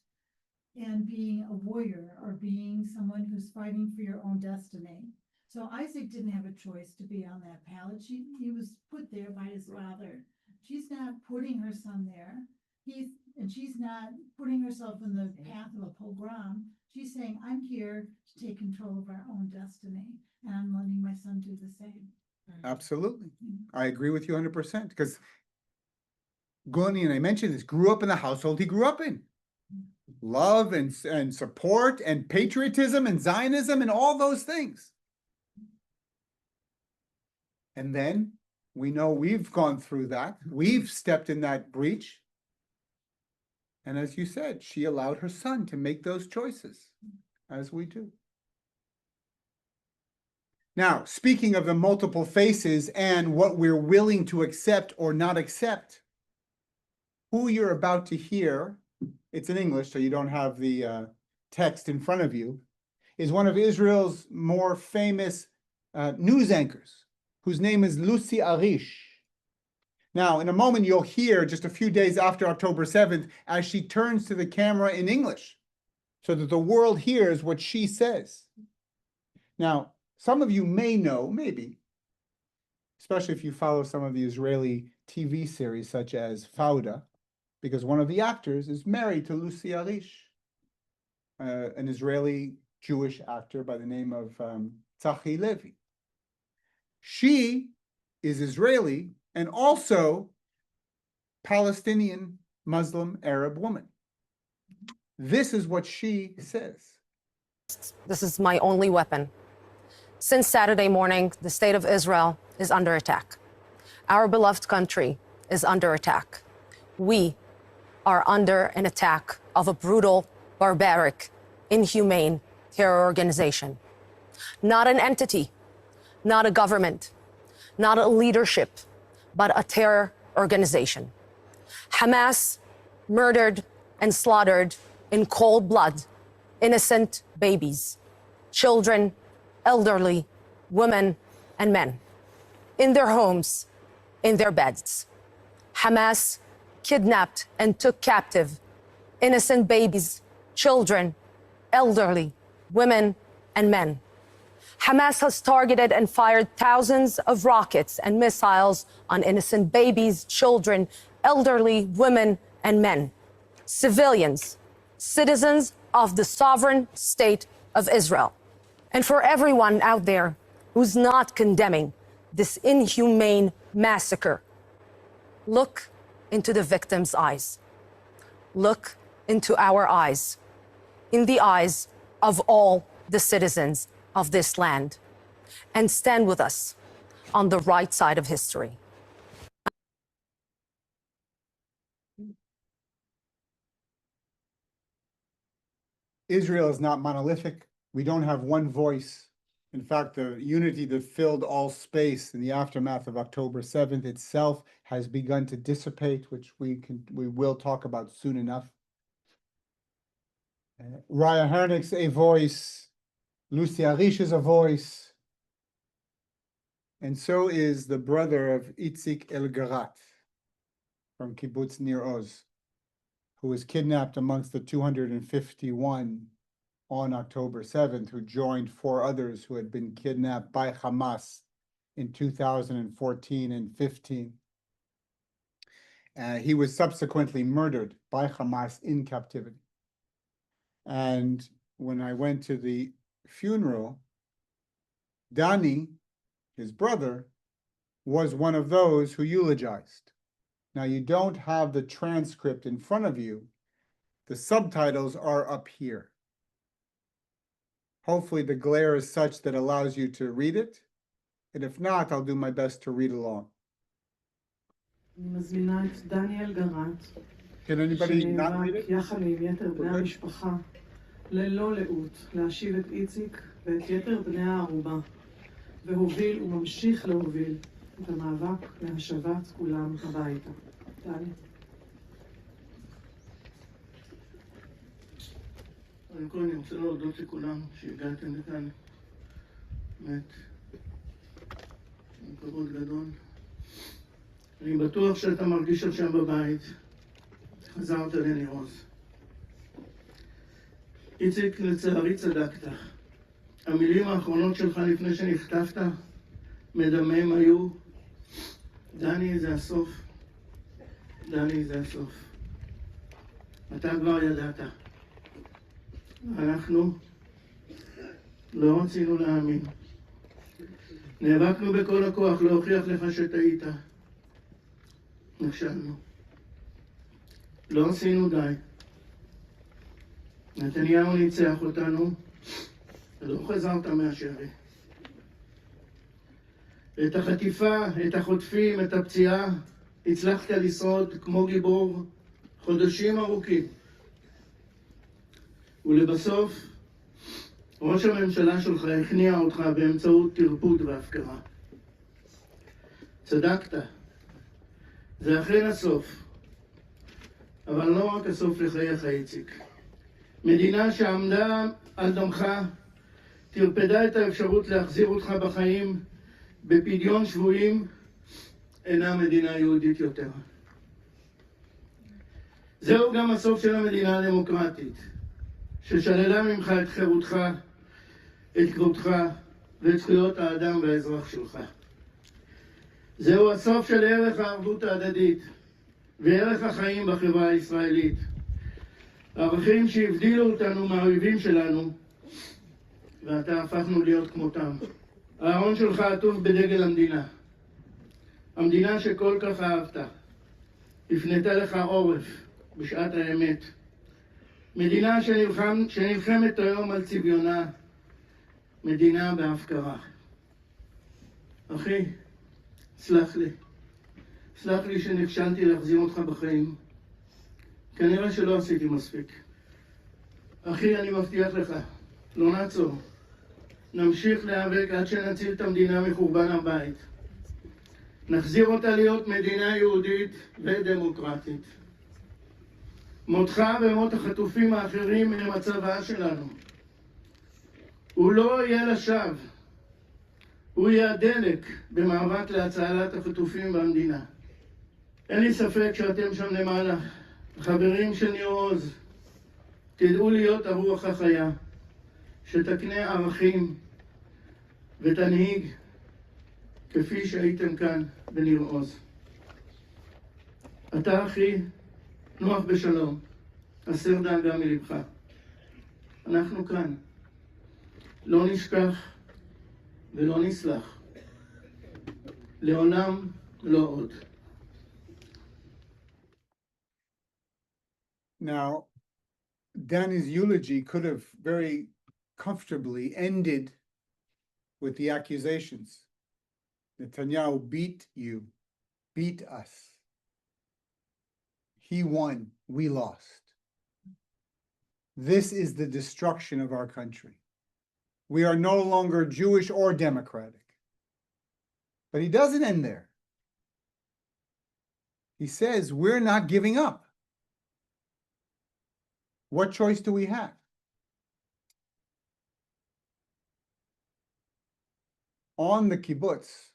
and being a warrior or being someone who's fighting for your own destiny. So Isaac didn't have a choice to be on that pallet. He was put there by his father. She's not putting her son there. She's not putting herself in the path of a pogrom. She's saying, I'm here to take control of our own destiny, and I'm letting my son do the same. Absolutely. I agree with you 100%, because Goni, and I mentioned this, grew up in the household he grew up in. Love and support and patriotism and Zionism and all those things. And then we know we've gone through that. We've stepped in that breach. And as you said, she allowed her son to make those choices, as we do. Now, speaking of the multiple faces and what we're willing to accept or not accept, who you're about to hear, it's in English, so you don't have the text in front of you, is one of Israel's more famous news anchors, whose name is Lucy Arish. Now, in a moment, you'll hear just a few days after October 7th, as she turns to the camera in English, so that the world hears what she says. Now, some of you may know, maybe, especially if you follow some of the Israeli TV series, such as Fauda, because one of the actors is married to Lucy Arish, an Israeli Jewish actor by the name of Tzachi Levi. She is Israeli and also Palestinian Muslim Arab woman. This is what she says. This is my only weapon. Since Saturday morning, the state of Israel is under attack. Our beloved country is under attack. We are under an attack of a brutal, barbaric, inhumane terror organization. Not an entity, not a government, not a leadership, but a terror organization. Hamas murdered and slaughtered in cold blood innocent babies, children, elderly, women, and men, in their homes, in their beds. Hamas kidnapped and took captive innocent babies, children, elderly, women, and men. Hamas has targeted and fired thousands of rockets and missiles on innocent babies, children, elderly, women, and men, civilians, citizens of the sovereign state of Israel. And for everyone out there who's not condemning this inhumane massacre, look into the victims' eyes. Look into our eyes, in the eyes of all the citizens of this land, and stand with us on the right side of history. Israel is not monolithic. We don't have one voice. In fact, the unity that filled all space in the aftermath of October 7th itself has begun to dissipate, which we will talk about soon enough. Raya Hernick's a voice, Lucy Arish is a voice, and so is the brother of Itzik Elgarat from Kibbutz Nir Oz, who was kidnapped amongst the 251 on October 7th, who joined 4 others who had been kidnapped by Hamas in 2014 and 15. He was subsequently murdered by Hamas in captivity. And when I went to the funeral, Dani, his brother, was one of those who eulogized. Now, you don't have the transcript in front of you. The subtitles are up here. Hopefully the glare is such that allows you to read it. And if not, I'll do my best to read along. אני מזמינה את דניאל גרט, Can anybody not read שנאבק it? יחד עם יתר בני המשפחה ללא לאות להשיב את איציק ואת יתר בני הערובה, והוביל וממשיך להוביל את המאבק להשבת כולם הביתה. דניאל. קודם כל אני רוצה להודות לכולם שהגעתם לכאן, באמת, עם כבוד גדול. אני בטוח שאתה מרגיש עכשיו בבית. חזרת לניר עוז. איציק, לצערי צדקת. המילים האחרונות שלך לפני שנחטפת, מדמם היו, דני זה הסוף. דני זה הסוף. אתה כבר ידעת. אנחנו לא רצינו להאמין. נאבקנו בכל הכוח להוכיח לך שטעית. נכשלנו. לא עשינו די. נתניהו ניצח אותנו, ולא חזרת מהשבי. את החטיפה, את החוטפים, את הפציעה, הצלחת לשרוד כמו גיבור חודשים ארוכים. ולבסוף, ראש הממשלה שלך הכניע אותך באמצעות טרפוד והפקרה. צדקת. זה אכן הסוף. אבל לא רק הסוף לחייך, איציק. מדינה שעמדה על דמך, טרפדה את האפשרות להחזיר אותך בחיים בפדיון שבויים, אינה מדינה יהודית יותר. זהו גם הסוף של המדינה הדמוקרטית, ששללה ממך את חירותך, את כבודך ואת זכויות האדם והאזרח שלך. זהו הסוף של ערך הערבות ההדדית וערך החיים בחברה הישראלית. ערכים שהבדילו אותנו מהאויבים שלנו, ועתה הפכנו להיות כמותם. הארון שלך עטוף בדגל המדינה. המדינה שכל כך אהבת, הפנתה לך עורף בשעת האמת. מדינה שנלחמת היום על צביונה, מדינה בהפקרה. אחי, סלח לי. סלח לי שנכשלתי להחזיר אותך בחיים. כנראה שלא עשיתי מספיק. אחי, אני מבטיח לך, לא נעצור. נמשיך להיאבק עד שנציל את המדינה מחורבן הבית. נחזיר אותה להיות מדינה יהודית ודמוקרטית. מותך ומות החטופים האחרים הם הצוואה שלנו. הוא לא יהיה לשווא. הוא יהיה הדלק במאבק להצלת החטופים במדינה. אין לי ספק שאתם שם למעלה, חברים של ניר עוז, תדעו להיות הרוח החיה, שתקנה ערכים ותנהיג כפי שהייתם כאן בניר עוז. אתה, אחי, נוח בשלום, הסר דאגה מלבך. אנחנו כאן. לא נשכח ולא נסלח. לעולם לא עוד. Now, Danny's eulogy could have very comfortably ended with the accusations. Netanyahu beat you, beat us. He won, we lost. This is the destruction of our country. We are no longer Jewish or democratic. But he doesn't end there. He says, we're not giving up. What choice do we have? On the kibbutz,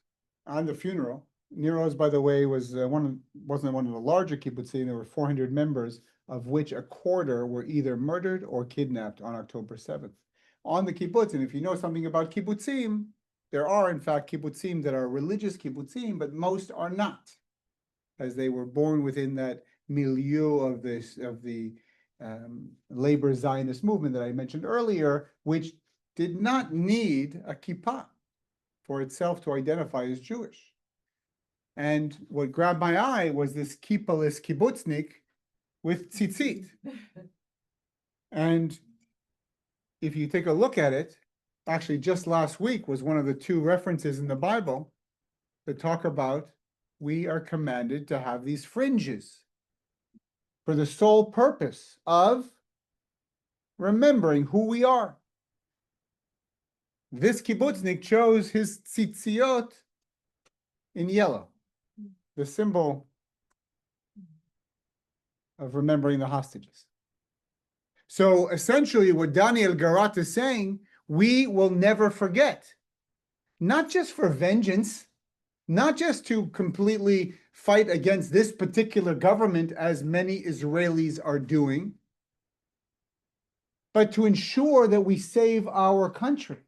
on the funeral, Nir Oz, by the way, wasn't one of the larger kibbutzim. There were 400 members, of which a quarter were either murdered or kidnapped on October 7th. On the kibbutz, and if you know something about kibbutzim, there are in fact kibbutzim that are religious kibbutzim, but most are not, as they were born within that milieu of the labor Zionist movement that I mentioned earlier, which did not need a kippah for itself to identify as Jewish. And what grabbed my eye was this kippaless kibbutznik with tzitzit. And if you take a look at it, actually just last week was one of the two references in the Bible that talk about we are commanded to have these fringes for the sole purpose of remembering who we are. This kibbutznik chose his tzitziot in yellow, the symbol of remembering the hostages. So essentially what Daniel Garat is saying, we will never forget, not just for vengeance, not just to completely fight against this particular government, as many Israelis are doing, but to ensure that we save our country.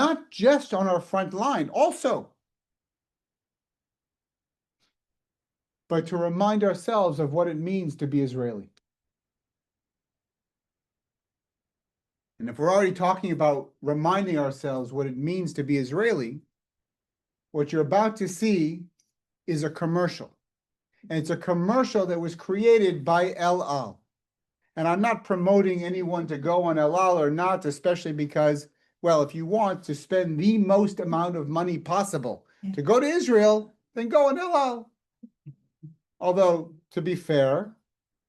Not just on our front line, also, but to remind ourselves of what it means to be Israeli. And if we're already talking about reminding ourselves what it means to be Israeli, what you're about to see is a commercial. And it's a commercial that was created by El Al. And I'm not promoting anyone to go on El Al or not, especially because, well, if you want to spend the most amount of money possible to go to Israel, then go on El Al. Although, to be fair,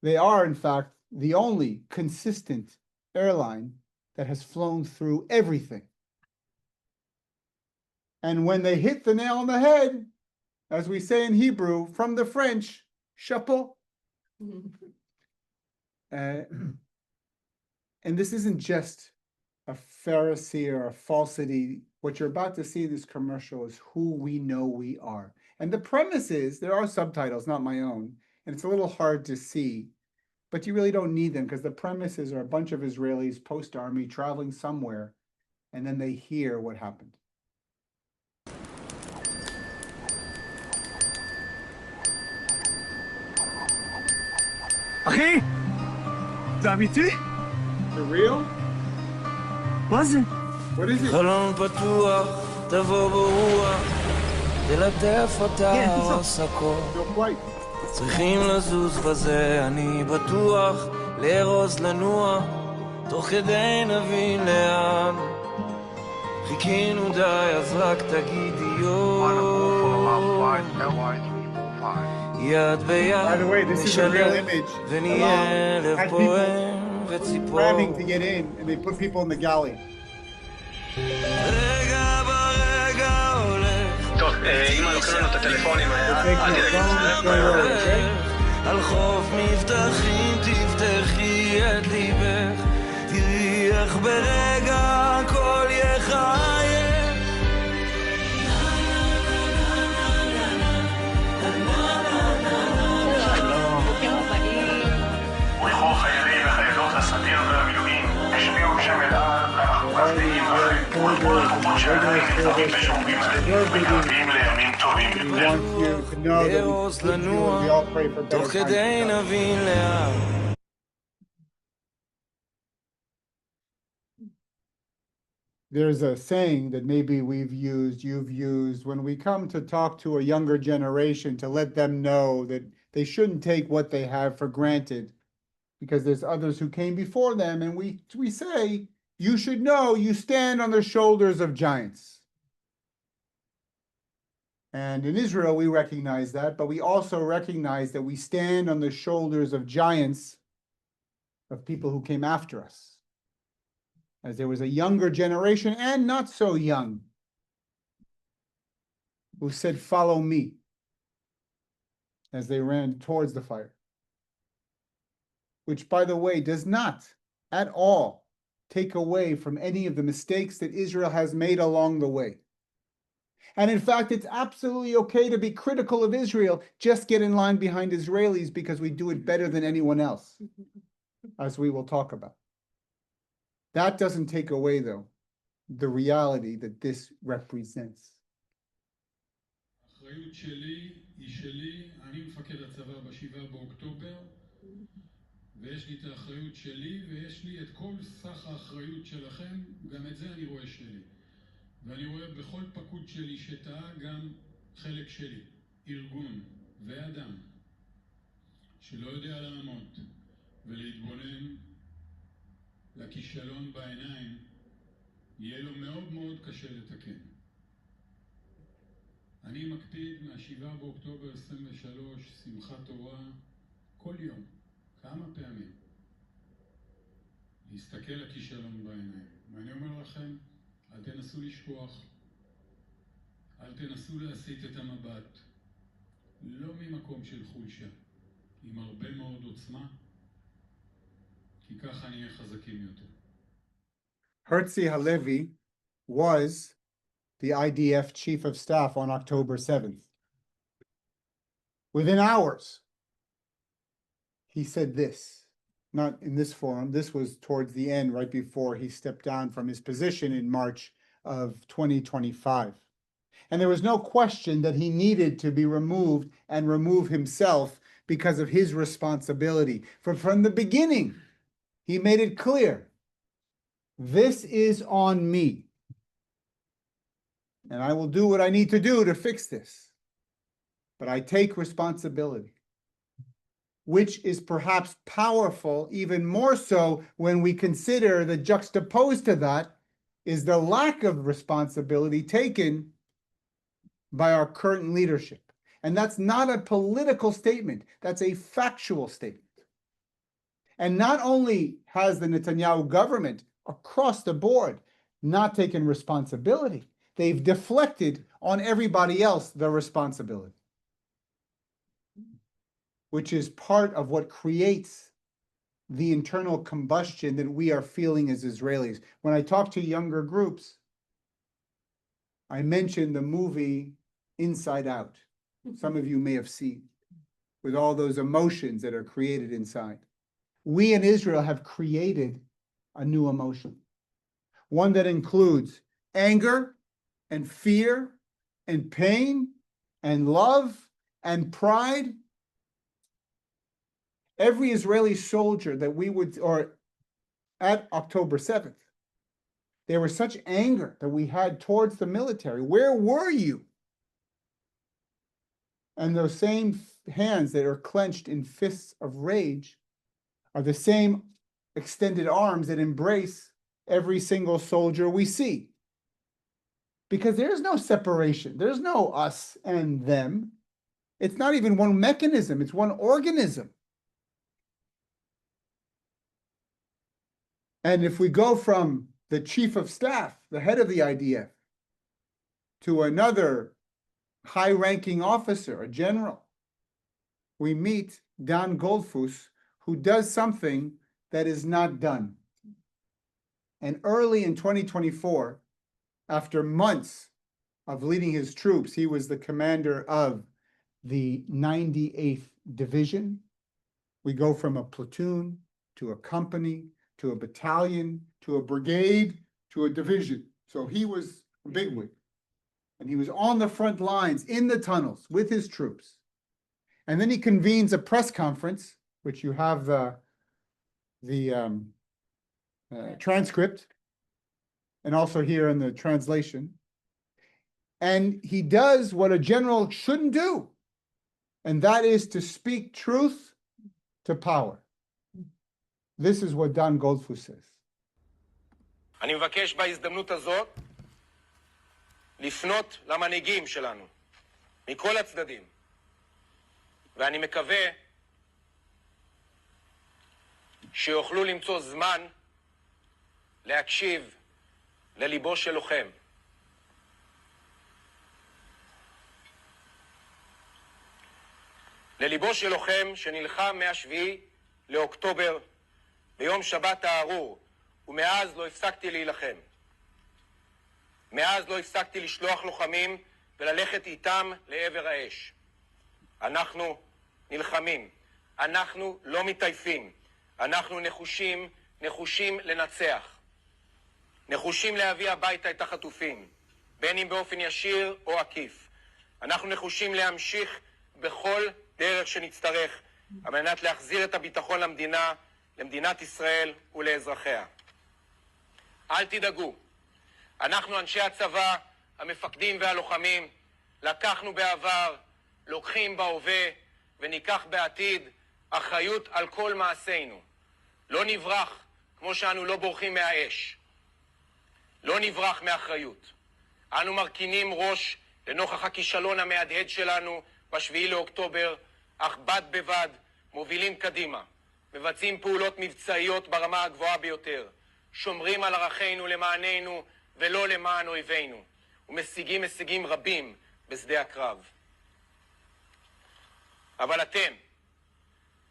they are, in fact, the only consistent airline that has flown through everything. And when they hit the nail on the head, as we say in Hebrew, from the French, chapeau. And this isn't just a Pharisee or a falsity. What you're about to see in this commercial is who we know we are. And the premise is, there are subtitles, not my own, and it's a little hard to see, but you really don't need them because the premises are a bunch of Israelis post-army traveling somewhere, and then they hear what happened. אחי, זה אמיתי? For real? מה זה? What is it? חלון פתוח, תבוא ברוח, תלטף אותה עוש הכל. Feel quite. צריכים לזוז בזה, אני בטוח, לארוז לנוע, תוך כדי נבין לאן. חיכינו די, אז רק תגידי יד ביד, נשלב, ונהיה לב פועם וציפור. Cramming to get in, and they put people in the galley. רגע ברגע הולך. טוב, אמא לוקחים לנו את הטלפונים, אל תדאגי. על חוף מבטחים תפתחי את ליבך, תראי איך ברגע הכל יחייך. ולכל חיילים וחיילות הסדיר והמילואים, השמיעו בשם אל על, ואנחנו מצדיעים לכם, ולכל הכוחות שעדיין נמצאים בשומרים עליהם, מקווים לימים טובים יותר. לארוז לנוע, תוך כדי נבין לאן. There's a saying that maybe you've used, when we come to talk to a younger generation to let them know that they shouldn't take what they have for granted because there's others who came before them, and we say, you should know you stand on the shoulders of giants. And in Israel, we recognize that, but we also recognize that we stand on the shoulders of giants, of people who came after us. As there was a younger generation and not so young who said, follow me, as they ran towards the fire. Which, by the way, does not at all take away from any of the mistakes that Israel has made along the way. And in fact, it's absolutely okay to be critical of Israel. Just get in line behind Israelis because we do it better than anyone else, as we will talk about. That doesn't take away, though, the reality that this represents. האחריות שלי היא שלי, אני מפקד הצבא ב7 באוקטובר, ויש לי את האחריות שלי, ויש לי את כל סך האחריות שלכם, גם את זה אני רואה שלי. ואני רואה בכל פקוד שלי שטעה גם חלק שלי, ארגון ואדם, שלא יודע לעמוד ולהתבונן לכישלון בעיניים, יהיה לו מאוד מאוד קשה לתקן. אני מקפיד מה7 באוקטובר 23, שמחת תורה, כל יום, כמה פעמים, להסתכל לכישלון בעיניים. ואני אומר לכם, אל תנסו לשכוח, אל תנסו להסיט את המבט, לא ממקום של חולשה, עם הרבה מאוד עוצמה, כי ככה נהיה חזקים יותר. Herzi Halevi was the IDF chief of staff on October 7th. Within hours, he said this, not in this forum, this was towards the end, right before he stepped down from his position in March of 2025. And there was no question that he needed to be removed and remove himself because of his responsibility. From the beginning, he made it clear, this is on me. And I will do what I need to do to fix this. But I take responsibility, which is perhaps powerful, even more so when we consider that juxtaposed to that is the lack of responsibility taken by our current leadership. And that's not a political statement, that's a factual statement. And not only has the Netanyahu government across the board not taken responsibility, they've deflected on everybody else the responsibility, which is part of what creates the internal combustion that we are feeling as Israelis. When I talk to younger groups, I mentioned the movie Inside Out. Some of you may have seen, with all those emotions that are created inside. We in Israel have created a new emotion, one that includes anger and fear and pain and love and pride. Every Israeli soldier that we would, or at October 7th, there was such anger that we had towards the military. Where were you? And those same hands that are clenched in fists of rage are the same extended arms that embrace every single soldier we see. Because there's no separation. There's no us and them. It's not even one mechanism. It's one organism. And if we go from the chief of staff, the head of the IDF, to another high-ranking officer, a general, we meet Dan Goldfuss, who does something that is not done. And early in 2024, after months of leading his troops, he was the commander of the 98th Division. We go from a platoon to a company, to a battalion, to a brigade, to a division. So he was a bigwig. And he was on the front lines, in the tunnels, with his troops. And then he convenes a press conference, which you have the transcript, and also here in the translation. And he does what a general shouldn't do, and that is to speak truth to power. This is what Dan Goldfuss says. אני מבקש בהזדמנות הזאת לפנות למנהיגים שלנו, מכל הצדדים. ואני מקווה שיוכלו למצוא זמן להקשיב לליבו של לוחם. לליבו של לוחם שנלחם מהשביעי לאוקטובר ביום שבת הארור, ומאז לא הפסקתי להילחם. מאז לא הפסקתי לשלוח לוחמים וללכת איתם לעבר האש. אנחנו נלחמים, אנחנו לא מתעייפים, אנחנו נחושים לנצח. נחושים להביא הביתה את החטופים, בין אם באופן ישיר או עקיף. אנחנו נחושים להמשיך בכל דרך שנצטרך, על מנת להחזיר את הביטחון למדינה, למדינת ישראל ולאזרחיה. אל תדאגו, אנחנו אנשי הצבא, המפקדים והלוחמים, לקחנו בעבר, לוקחים בהווה וניקח בעתיד אחריות על כל מעשינו. לא נברח כמו שאנו לא בורחים מהאש. לא נברח מאחריות. אנו מרכינים ראש לנוכח הכישלון המהדהד שלנו בשביעי לאוקטובר, אך בד בבד מובילים קדימה, מבצעים פעולות מבצעיות ברמה הגבוהה ביותר, שומרים על ערכינו למעננו ולא למען אויבינו, ומשיגים הישגים רבים בשדה הקרב. אבל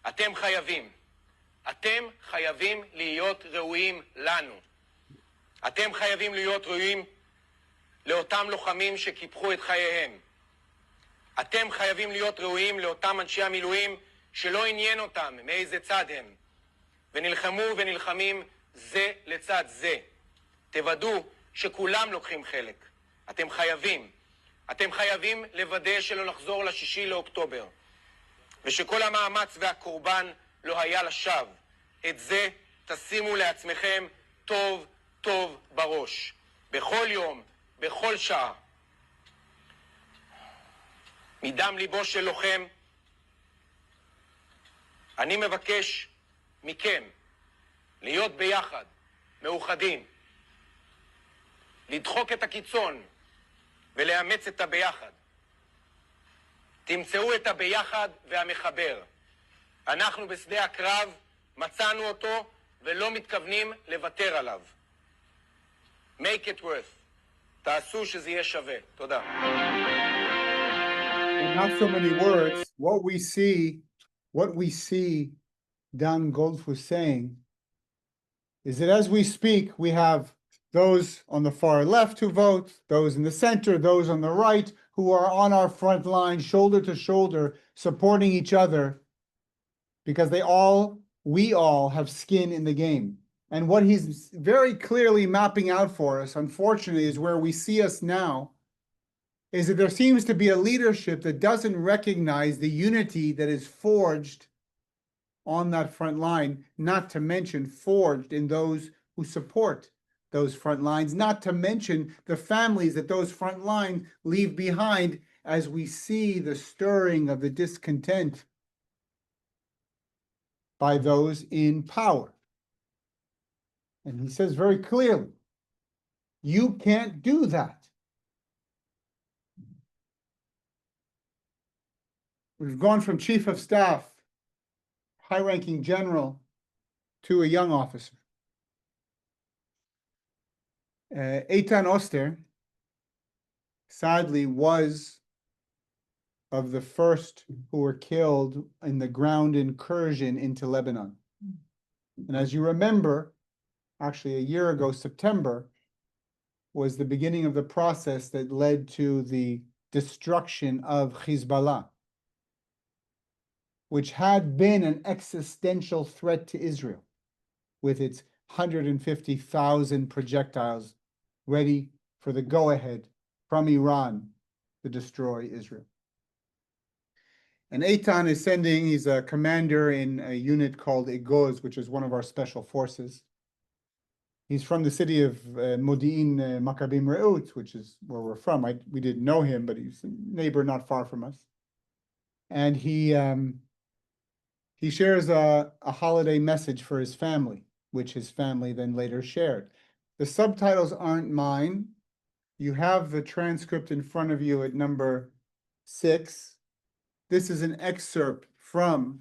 אתם חייבים להיות ראויים לנו. אתם חייבים להיות ראויים לאותם לוחמים שקיפחו את חייהם. אתם חייבים להיות ראויים לאותם אנשי המילואים שלא עניין אותם מאיזה צד הם, ונלחמו ונלחמים זה לצד זה. תוודאו שכולם לוקחים חלק. אתם חייבים לוודא שלא נחזור ל6 לאוקטובר, ושכל המאמץ והקורבן לא היה לשווא. את זה תשימו לעצמכם טוב טוב בראש, בכל יום, בכל שעה. מדם ליבו של לוחם, אני מבקש מכם להיות ביחד, מאוחדים, לדחוק את הקיצון ולאמץ את הביחד. תמצאו את הביחד והמחבר. אנחנו בשדה הקרב מצאנו אותו ולא מתכוונים לוותר עליו. Make it worth. תעשו שזה יהיה שווה. תודה. In not so many words, what we see Dan Goldf was saying is that as we speak, we have those on the far left who vote, those in the center, those on the right who are on our front line, shoulder to shoulder, supporting each other, because we all have skin in the game. And what he's very clearly mapping out for us, unfortunately, is where we see us now, is that there seems to be a leadership that doesn't recognize the unity that is forged on that front line, not to mention forged in those who support those front lines, not to mention the families that those front lines leave behind as we see the stirring of the discontent by those in power. And he says very clearly, you can't do that. We've gone from chief of staff, high-ranking general, to a young officer. Eitan Oster, sadly, was of the first who were killed in the ground incursion into Lebanon. And as you remember, actually a year ago, September, was the beginning of the process that led to the destruction of Hezbollah, which had been an existential threat to Israel, with its 150,000 projectiles ready for the go-ahead from Iran to destroy Israel. And Eitan is he's a commander in a unit called Egoz, which is one of our special forces. He's from the city of Modi'in Maccabim Re'ut, which is where we're from. We didn't know him, but he's a neighbor not far from us. And he shares a holiday message for his family, which his family then later shared. The subtitles aren't mine. You have the transcript in front of you at number 6. This is an excerpt from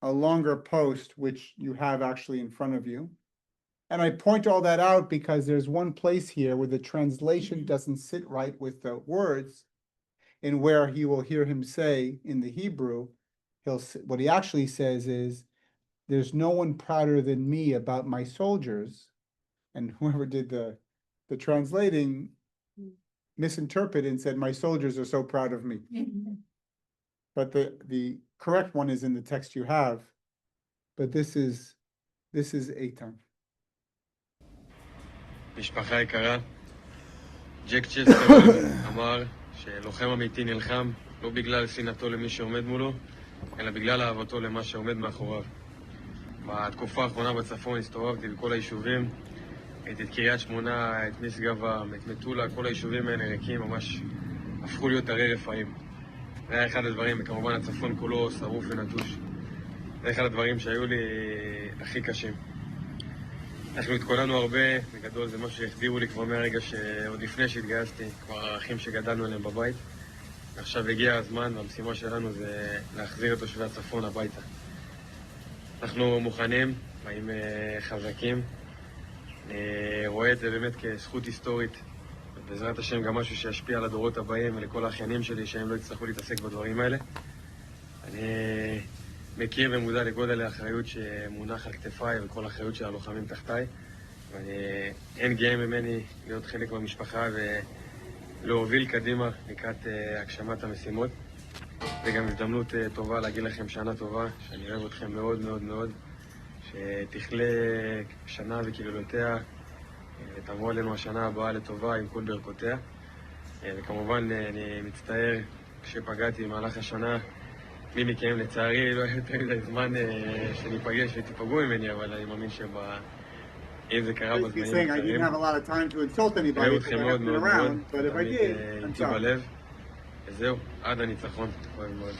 a longer post, which you have actually in front of you. And I point all that out because there's one place here where the translation doesn't sit right with the words, and where he will hear him say in the Hebrew, what he actually says is, there's no one prouder than me about my soldiers. And whoever did the translating misinterpreted and said, my soldiers are so proud of me. But the correct one is in the text you have. But this is Eitan. משפחה יקרה, ג'ק צ'סטר אמר שלוחם אמיתי נלחם לא בגלל שנאתו למי שעומד מולו, אלא בגלל אהבתו למה שעומד מאחוריו. בתקופה האחרונה בצפון הסתובבתי בכל היישובים, ראיתי את קריית שמונה, את משגב, את מטולה, כל היישובים האלה ריקים, ממש הפכו להיות ערי רפאים. זה היה אחד הדברים, וכמובן הצפון כולו שרוף ונטוש. זה אחד הדברים שהיו לי הכי קשים. אנחנו התכוננו הרבה, בגדול זה משהו שהחדירו לי כבר מהרגע שעוד לפני שהתגייסתי, כבר הערכים שגדלנו עליהם בבית. עכשיו הגיע הזמן, והמשימה שלנו זה להחזיר את תושבי הצפון הביתה. אנחנו מוכנים, באים חזקים. אני רואה את זה באמת כזכות היסטורית, בעזרת השם גם משהו שישפיע על הדורות הבאים ולכל האחיינים שלי שהם לא יצטרכו להתעסק בדברים האלה. אני מכיר ומודע לגודל האחריות שמונח על כתפיי וכל האחריות של הלוחמים תחתיי. ואין גאה ממני להיות חלק מהמשפחה להוביל קדימה לקראת הגשמת המשימות. זה גם הזדמנות טובה להגיד לכם שנה טובה, שאני אוהב אתכם מאוד מאוד מאוד, שתכלה שנה וקללותיה, תבוא עלינו השנה הבאה לטובה עם כל ברכותיה. וכמובן אני מצטער כשפגעתי במהלך השנה, מי מכם לצערי לא היה יותר מדי זמן שניפגש ותיפגעו ממני, אבל אני מאמין אם זה קרה בזמנים I didn't הקצרים, have a lot of time to insult anybody אוהב because אתכם I מאוד haven't been מאוד מאוד, around, but if I תמיד did, I'm איתי sorry. בלב. וזהו, עד הניצחון, אוהב מאוד.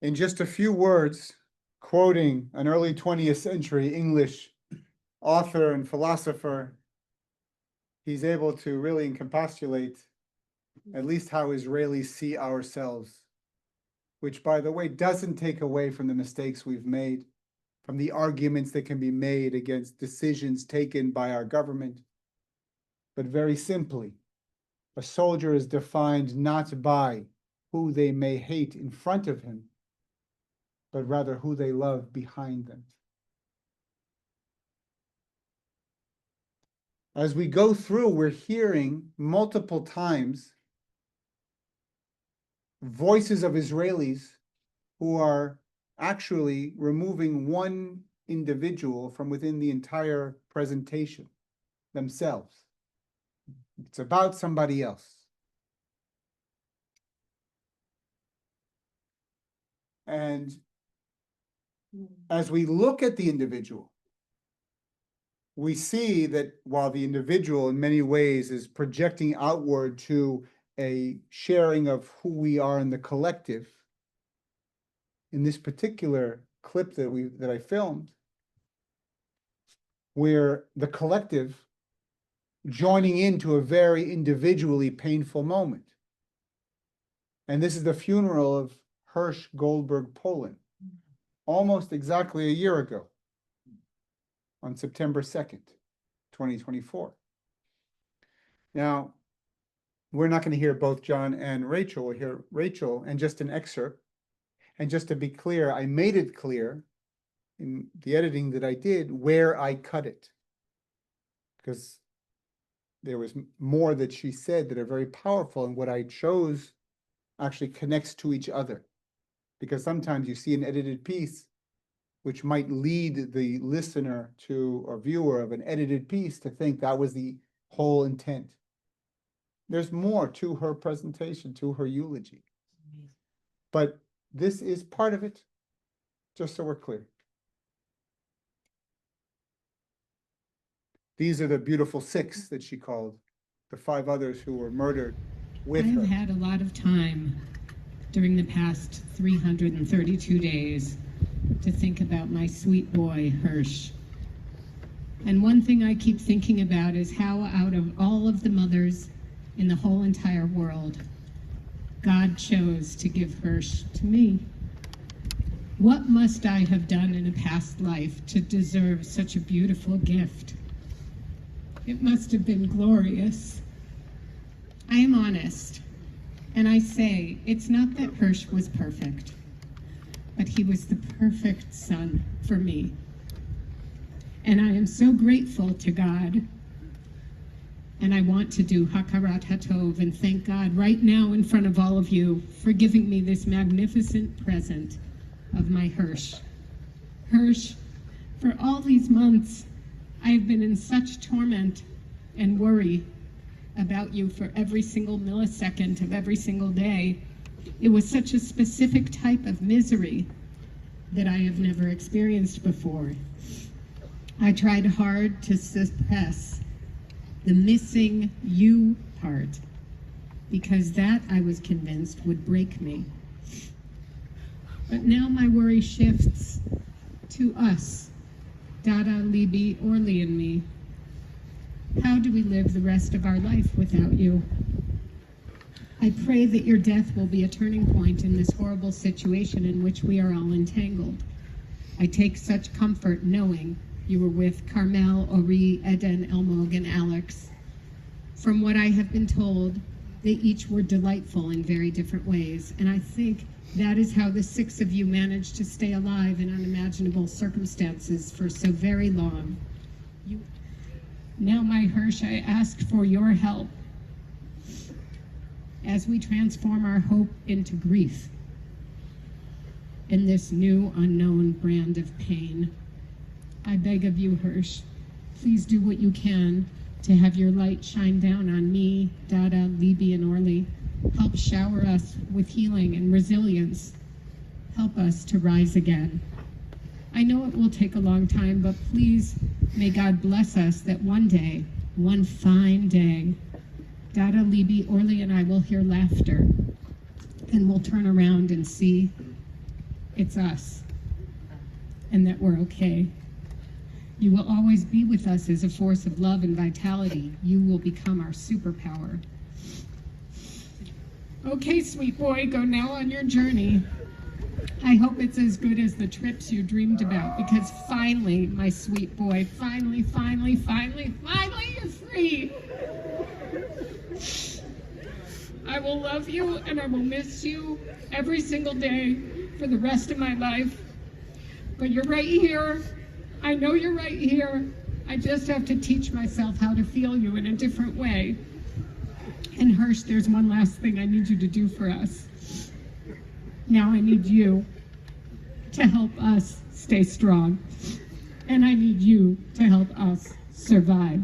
In just a few words, quoting an early 20th century English author and philosopher, he's able to really encapsulate at least how Israelis see ourselves, which, by the way, doesn't take away from the mistakes we've made, from the arguments that can be made against decisions taken by our government. But very simply, a soldier is defined not by who they may hate in front of him, but rather who they love behind them. As we go through, we're hearing multiple times voices of Israelis who are actually removing one individual from within the entire presentation, themselves. It's about somebody else. And as we look at the individual, we see that while the individual in many ways is projecting outward to a sharing of who we are in the collective, in this particular clip that I filmed, where the collective joining into a very individually painful moment. And this is the funeral of Hirsch Goldberg Poland, almost exactly a year ago, on September 2nd, 2024. Now, we're not going to hear both John and Rachel. We'll hear Rachel and just an excerpt. And just to be clear, I made it clear in the editing that I did where I cut it, because there was more that she said that are very powerful, and what I chose actually connects to each other. Because sometimes you see an edited piece which might lead the listener to or viewer of an edited piece to think that was the whole intent. There's more to her presentation, to her eulogy. But this is part of it, just so we're clear. These are the beautiful six that she called, the five others who were murdered with her. I've had a lot of time during the past 332 days to think about my sweet boy, Hirsch. And one thing I keep thinking about is how out of all of the mothers in the whole entire world, God chose to give Hirsch to me. What must I have done in a past life to deserve such a beautiful gift? It must have been glorious. I am honest, and I say it's not that Hirsch was perfect, but he was the perfect son for me. And I am so grateful to God, and I want to do Hakarat Hatov and thank God right now in front of all of you for giving me this magnificent present of my Hirsch. Hirsch, for all these months, I have been in such torment and worry about you for every single millisecond of every single day. It was such a specific type of misery that I have never experienced before. I tried hard to suppress the missing you part, because that, I was convinced, would break me. But now my worry shifts to us, Dada, Libby, Orly, and me. How do we live the rest of our life without you? I pray that your death will be a turning point in this horrible situation in which we are all entangled. I take such comfort knowing you were with Carmel, Ori, Eden, Elmog, and Alex. From what I have been told, they each were delightful in very different ways, and I think that is how the six of you managed to stay alive in unimaginable circumstances for so very long. Now, my Hirsch, I ask for your help as we transform our hope into grief in this new unknown brand of pain. I beg of you, Hirsch, please do what you can to have your light shine down on me, Dada, Libby, and Orly. Help shower us with healing and resilience. Help us to rise again. I know it will take a long time, but please, may God bless us that one day, one fine day, Dada, Libby, Orly, and I will hear laughter, and we'll turn around and see it's us, and that we're okay. You will always be with us as a force of love and vitality. You will become our superpower. Okay, sweet boy, go now on your journey. I hope it's as good as the trips you dreamed about, because finally, my sweet boy, finally, you're free. I will love you and I will miss you every single day for the rest of my life. But you're right here. I know you're right here. I just have to teach myself how to feel you in a different way. And Hirsch, there's one last thing I need you to do for us. Now I need you to help us stay strong. And I need you to help us survive.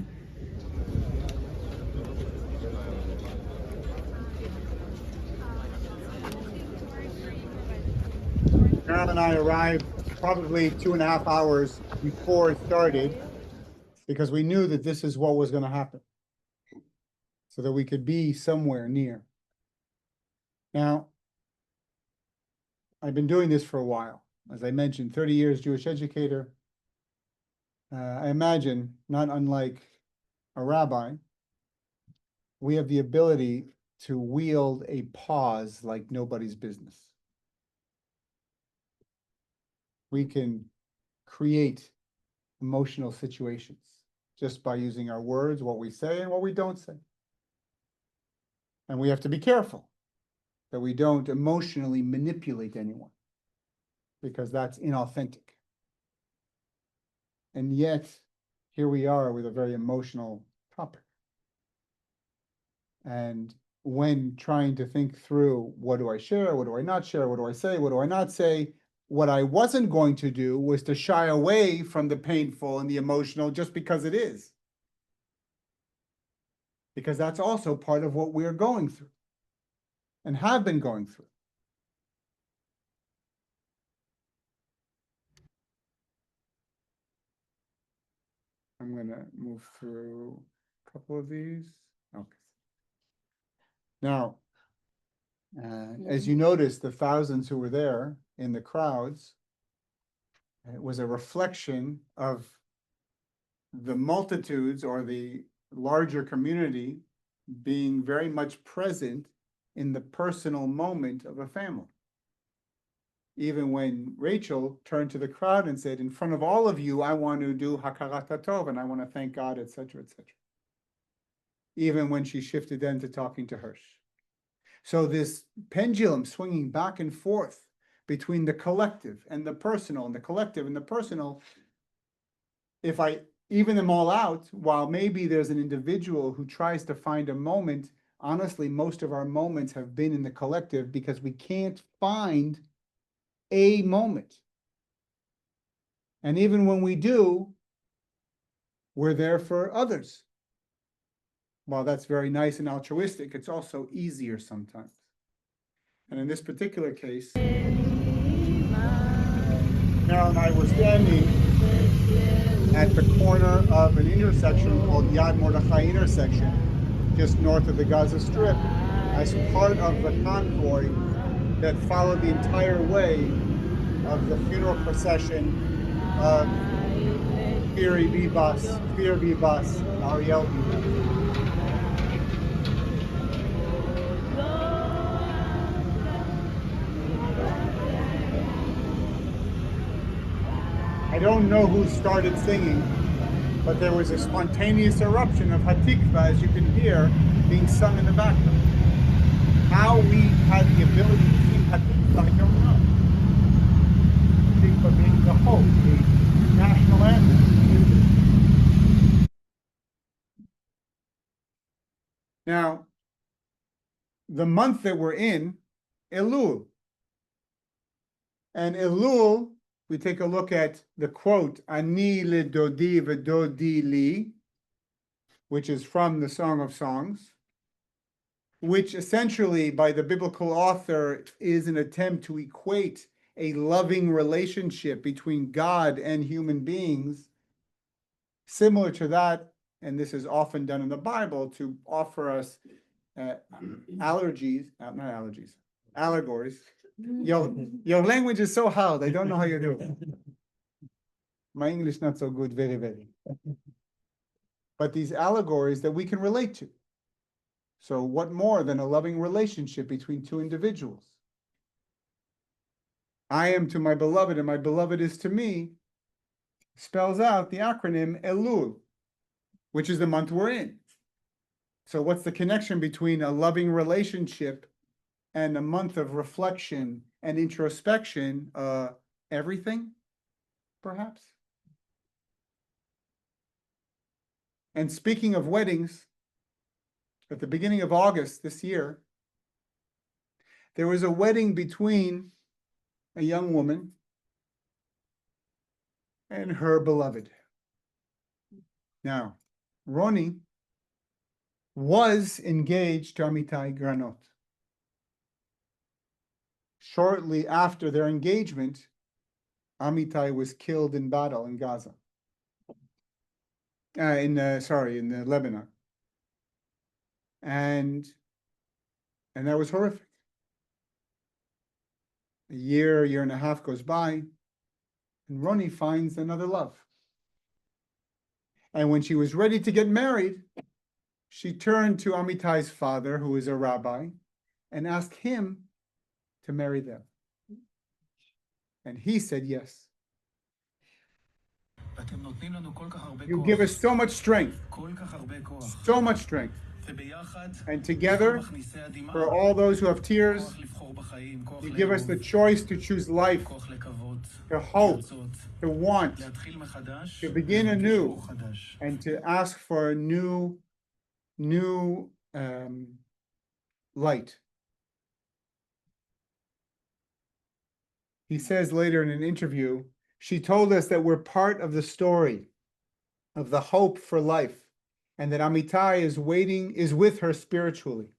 Carol and I arrived probably 2.5 hours before it started because we knew that this is what was going to happen so that we could be somewhere near. Now, I've been doing this for a while. As I mentioned, 30 years Jewish educator. I imagine, not unlike a rabbi, we have the ability to wield a pause like nobody's business. We can create emotional situations just by using our words, what we say and what we don't say. And we have to be careful that we don't emotionally manipulate anyone, because that's inauthentic. And yet, here we are with a very emotional topic. And when trying to think through, what do I share, what do I not share, what do I say, what do I not say, what I wasn't going to do was to shy away from the painful and the emotional just because it is. Because that's also part of what we're going through and have been going through. I'm going to move through a couple of these. Okay. Now, as you notice, the thousands who were there in the crowds, it was a reflection of the multitudes or the larger community being very much present in the personal moment of a family. Even when Rachel turned to the crowd and said, in front of all of you, I want to do Hakarat HaTov, and I want to thank God, etc., etc. Even when she shifted then to talking to Hirsch. So this pendulum swinging back and forth between the collective and the personal, and the collective and the personal, if I even them all out, while maybe there's an individual who tries to find a moment, honestly, most of our moments have been in the collective because we can't find a moment. And even when we do, we're there for others. While that's very nice and altruistic, it's also easier sometimes. And in this particular case, Carol and I were standing at the corner of an intersection called Yad Mordechai intersection, just north of the Gaza Strip, as part of the convoy that followed the entire way of the funeral procession of Fear Bibas, and Ariel Bibas. I don't know who started singing, but there was a spontaneous eruption of Hatikva, as you can hear, being sung in the background. How we had the ability to sing Hatikva, I don't know. Hatikva being the hope, the national anthem. Now, the month that we're in, Elul. And Elul, we take a look at the quote, Ani ledodi v'dodi li, which is from the Song of Songs, which essentially, by the biblical author, is an attempt to equate a loving relationship between God and human beings, similar to that, and this is often done in the Bible, to offer us allegories. Your language is so hard, I don't know how you do it. My English not so good, very, very. But these allegories that we can relate to. So what more than a loving relationship between two individuals? I am to my beloved and my beloved is to me, spells out the acronym Elul, which is the month we're in. So what's the connection between a loving relationship and a month of reflection and introspection? Everything, perhaps? And speaking of weddings, at the beginning of August this year, there was a wedding between a young woman and her beloved. Now, Roni was engaged to Amitai Granot. Shortly after their engagement, Amitai was killed in battle in Gaza. In Lebanon. And that was horrific. A year and a half goes by, and Roni finds another love. And when she was ready to get married, she turned to Amitai's father, who is a rabbi, and asked him to marry them. And he said yes. You give us so much strength, so much strength. And together, for all those who have tears, you give us the choice to choose life, to hope, to want, to begin anew, and to ask for a new light. He says later in an interview, she told us that we're part of the story of the hope for life, and that Amitai is with her spiritually,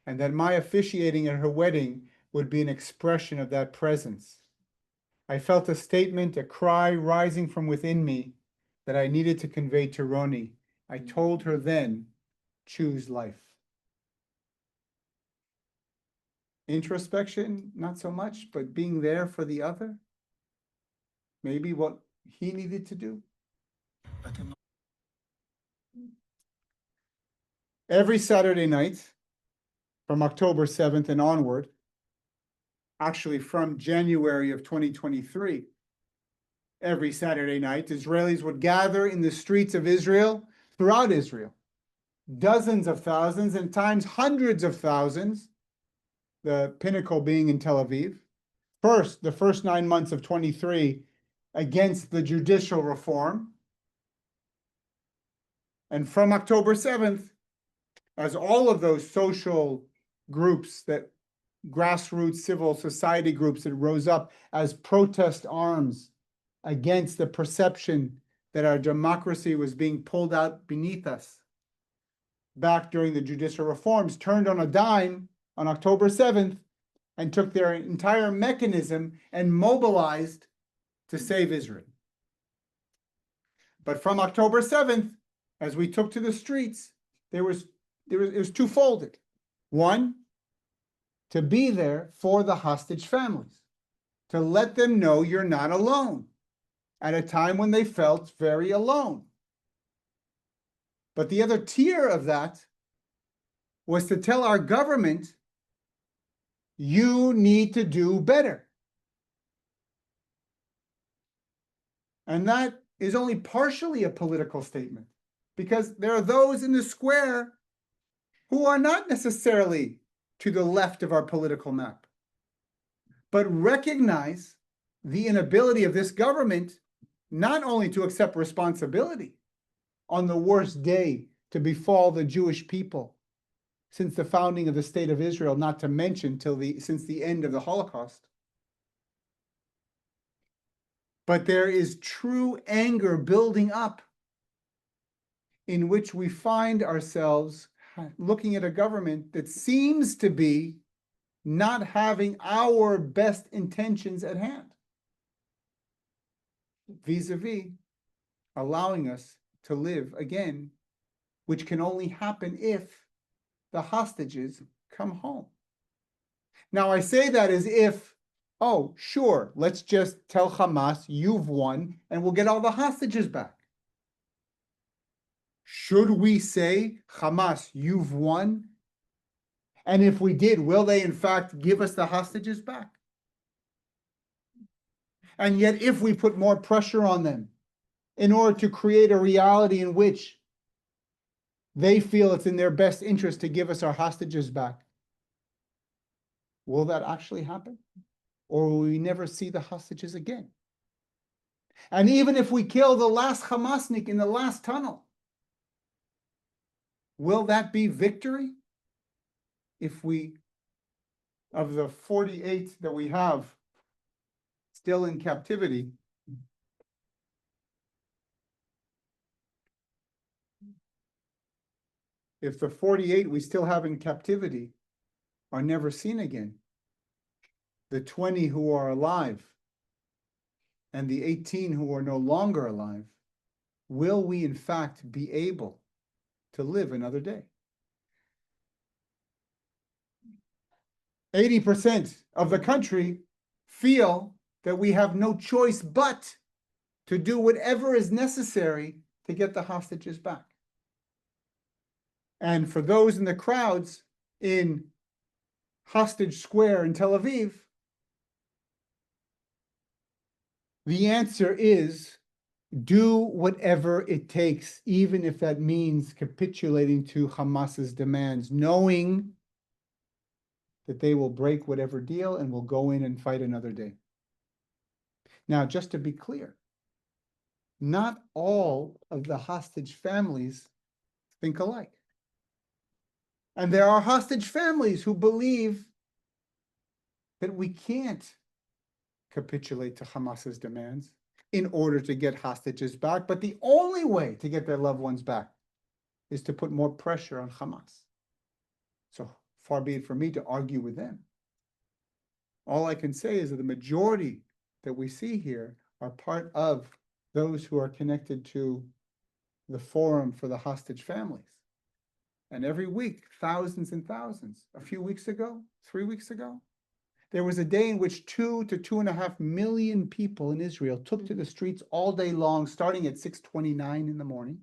and that my officiating at her wedding would be an expression of that presence. I felt a statement, a cry rising from within me that I needed to convey to Roni. I told her then, choose life. Introspection, not so much, but being there for the other, maybe what he needed to do. Every Saturday night, from October 7th and onward, actually from January of 2023, every Saturday night, Israelis would gather in the streets of Israel, throughout Israel, dozens of thousands and times hundreds of thousands, the pinnacle being in Tel Aviv. The first 9 months of 23 against the judicial reform. And from October 7th, as all of those social groups, that grassroots civil society groups that rose up as protest arms against the perception that our democracy was being pulled out beneath us back during the judicial reforms, turned on a dime on October 7th and took their entire mechanism and mobilized to save Israel. But from October 7th, as we took to the streets, it was twofolded. One, to be there for the hostage families, to let them know you're not alone at a time when they felt very alone. But the other tier of that was to tell our government, you need to do better. And that is only partially a political statement, because there are those in the square who are not necessarily to the left of our political map, but recognize the inability of this government not only to accept responsibility on the worst day to befall the Jewish people, since the founding of the State of Israel, not to mention since the end of the Holocaust. But there is true anger building up, in which we find ourselves looking at a government that seems to be not having our best intentions at hand, vis-a-vis allowing us to live again, which can only happen if the hostages come home. Now, I say that as if, oh, sure, let's just tell Hamas, you've won, and we'll get all the hostages back. Should we say, Hamas, you've won? And if we did, will they in fact give us the hostages back? And yet, if we put more pressure on them in order to create a reality in which they feel it's in their best interest to give us our hostages back, will that actually happen? Or will we never see the hostages again? And even if we kill the last Hamasnik in the last tunnel, will that be victory? If we, of the 48 that we have still in captivity, if the 48 we still have in captivity are never seen again, the 20 who are alive and the 18 who are no longer alive, will we in fact be able to live another day? 80% of the country feel that we have no choice but to do whatever is necessary to get the hostages back. And for those in the crowds in Hostage Square in Tel Aviv, the answer is do whatever it takes, even if that means capitulating to Hamas's demands, knowing that they will break whatever deal and will go in and fight another day. Now, just to be clear, not all of the hostage families think alike. And there are hostage families who believe that we can't capitulate to Hamas's demands in order to get hostages back, but the only way to get their loved ones back is to put more pressure on Hamas. So far be it from me to argue with them. All I can say is that the majority that we see here are part of those who are connected to the Forum for the Hostage Families. And every week, thousands and thousands. A few weeks ago, 3 weeks ago, there was a day in which 2 to 2.5 million people in Israel took to the streets all day long, starting at 6:29 in the morning,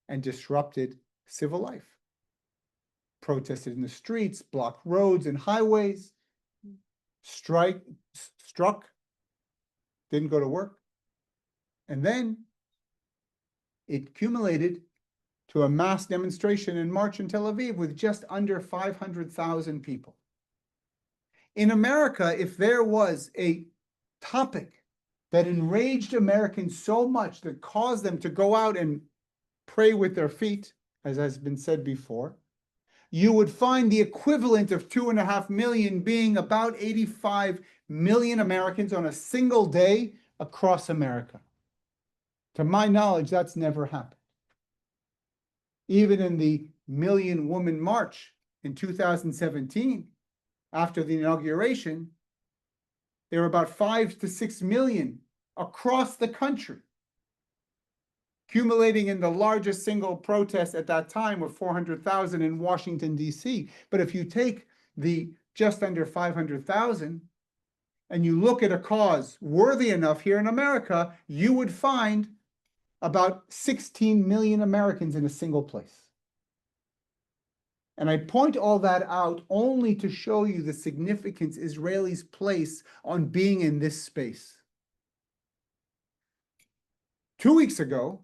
and disrupted civil life. Protested in the streets, blocked roads and highways, struck, didn't go to work. And then it accumulated to a mass demonstration and march in Tel Aviv with just under 500,000 people. In America, if there was a topic that enraged Americans so much that caused them to go out and pray with their feet, as has been said before, you would find the equivalent of 2.5 million being about 85 million Americans on a single day across America. To my knowledge, that's never happened. Even in the Million Woman March in 2017, after the inauguration, there were about 5 to 6 million across the country, accumulating in the largest single protest at that time of 400,000 in Washington, D.C. But if you take the just under 500,000 and you look at a cause worthy enough here in America, you would find about 16 million Americans in a single place. And I point all that out only to show you the significance Israelis place on being in this space. 2 weeks ago,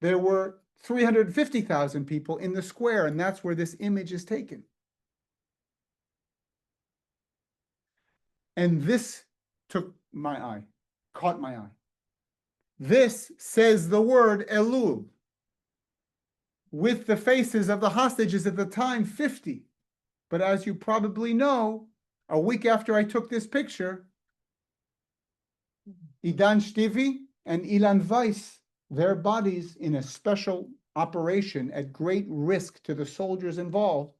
there were 350,000 people in the square, and that's where this image is taken. And this took my eye, caught my eye. This says the word Elul, with the faces of the hostages at the time, 50. But as you probably know, a week after I took this picture, Idan Shtivi and Ilan Weiss, their bodies in a special operation at great risk to the soldiers involved,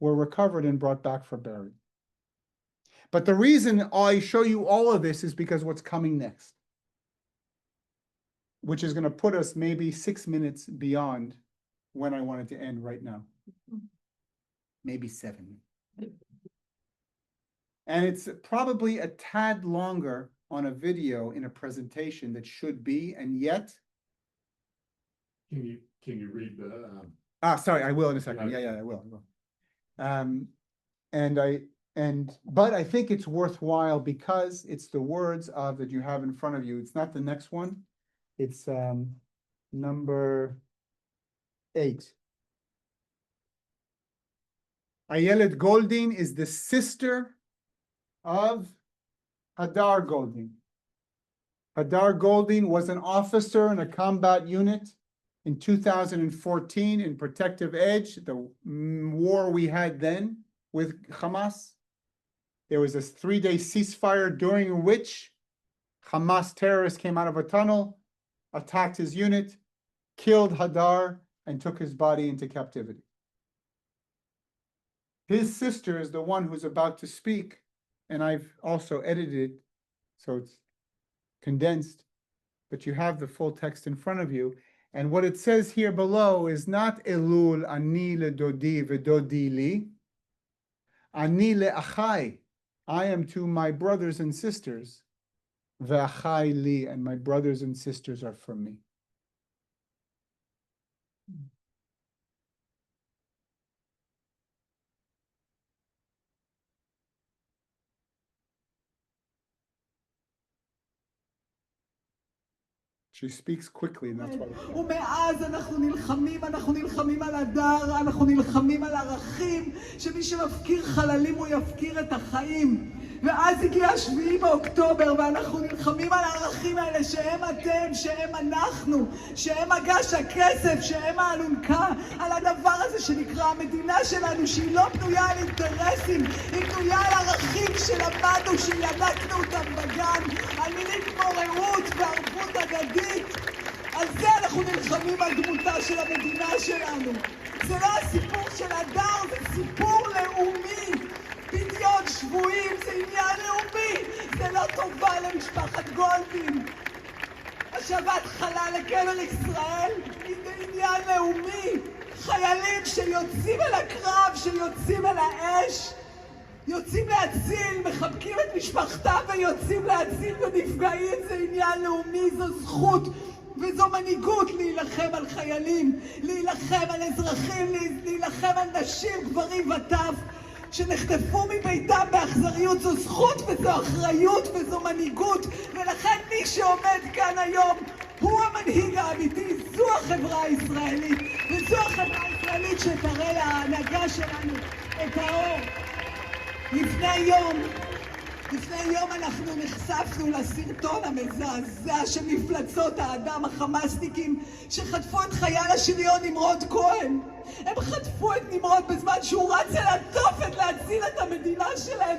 were recovered and brought back for burial. But the reason I show you all of this is because what's coming next, which is going to put us maybe 6 minutes beyond when I wanted to end right now. Maybe 7. And it's probably a tad longer on a video in a presentation that should be, and yet. Can you read the? Sorry, I will in a second. Yeah, I will. But I think it's worthwhile because it's the words of that you have in front of you. It's not the next one. It's number 8. Ayelet Goldin is the sister of Hadar Goldin. Hadar Goldin was an officer in a combat unit in 2014 in Protective Edge, the war we had then with Hamas. There was a 3-day ceasefire during which Hamas terrorists came out of a tunnel, attacked his unit, killed Hadar, and took his body into captivity. His sister is the one who's about to speak, and I've also edited, so it's condensed, but you have the full text in front of you. And what it says here below is not Elul ani ledodi v'dodi li, ani le'achai, I am to my brothers and sisters, ve'achai li, and my brothers and sisters are from me. She speaks quickly, and that's why. ומאז אנחנו נלחמים על הדר, אנחנו נלחמים על ערכים, שמי שמפקיר חללים הוא יפקיר את החיים. ואז הגיע 7 באוקטובר, ואנחנו נלחמים על הערכים האלה, שהם אתם, שהם אנחנו, שהם מגש הכסף, שהם האלונקה, על הדבר הזה שנקרא המדינה שלנו, שהיא לא בנויה על אינטרסים, היא בנויה על ערכים שלמדנו, שילדקנו אותם בגן, על מילים כמו רעות וערבות הדדית. על זה אנחנו נלחמים על דמותה של המדינה שלנו. זה לא הסיפור של הדר, זה סיפור לאומי. פדיון שבויים זה עניין לאומי, זה לא טובה למשפחת גולדין. השבת חלל לקבר ישראל זה עניין לאומי. חיילים שיוצאים אל הקרב, שיוצאים אל האש, יוצאים להציל, מחבקים את משפחתם ויוצאים להציל ונפגעים, זה עניין לאומי, זו זכות וזו מנהיגות להילחם על חיילים, להילחם על אזרחים, להילחם על נשים, גברים וטף שנחטפו מביתם באכזריות. זו זכות וזו אחריות וזו מנהיגות, ולכן מי שעומד כאן היום הוא המנהיג האמיתי. זו החברה הישראלית, וזו החברה הישראלית שתראה להנהגה שלנו את האור. לפני יום אנחנו נחשפנו לסרטון המזעזע של מפלצות האדם החמאסניקים שחטפו את חייל השריון נמרוד כהן. הם חטפו את נמרוד בזמן שהוא רץ לעטוף להציל את המדינה שלהם,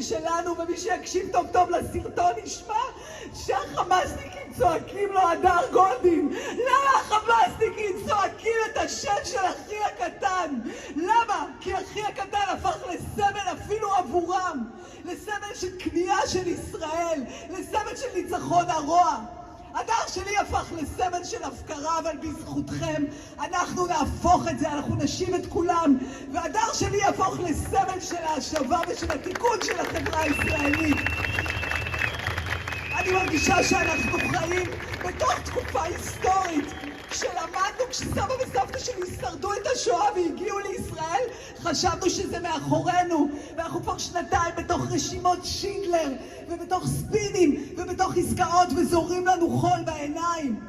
שלנו, ומי שיקשיב טוב טוב לסרטון ישמע שהחמאסניקים צועקים לו הדר גולדין. למה החמאסניקים צועקים את השם של אחי הקטן? למה? כי אחי הקטן הפך לסמל אפילו עבורם, לסמל של כניעה של ישראל, לסמל של ניצחון הרוע. הדר שלי הפך לסמל של הפקרה, אבל בזכותכם אנחנו נהפוך את זה, אנחנו נשיב את כולם, והדר שלי יהפוך לסמל של ההשבה ושל התיקון של החברה הישראלית. אני מרגישה שאנחנו חיים בתוך תקופה היסטורית, כשלמדנו, כשסבא וסבתא שלי שרדו את השואה והגיעו לישראל, חשבנו שזה מאחורינו, ואנחנו כבר 2 בתוך רשימות שינדלר, ובתוך ספינים, ובתוך עסקאות, וזורים לנו חול בעיניים.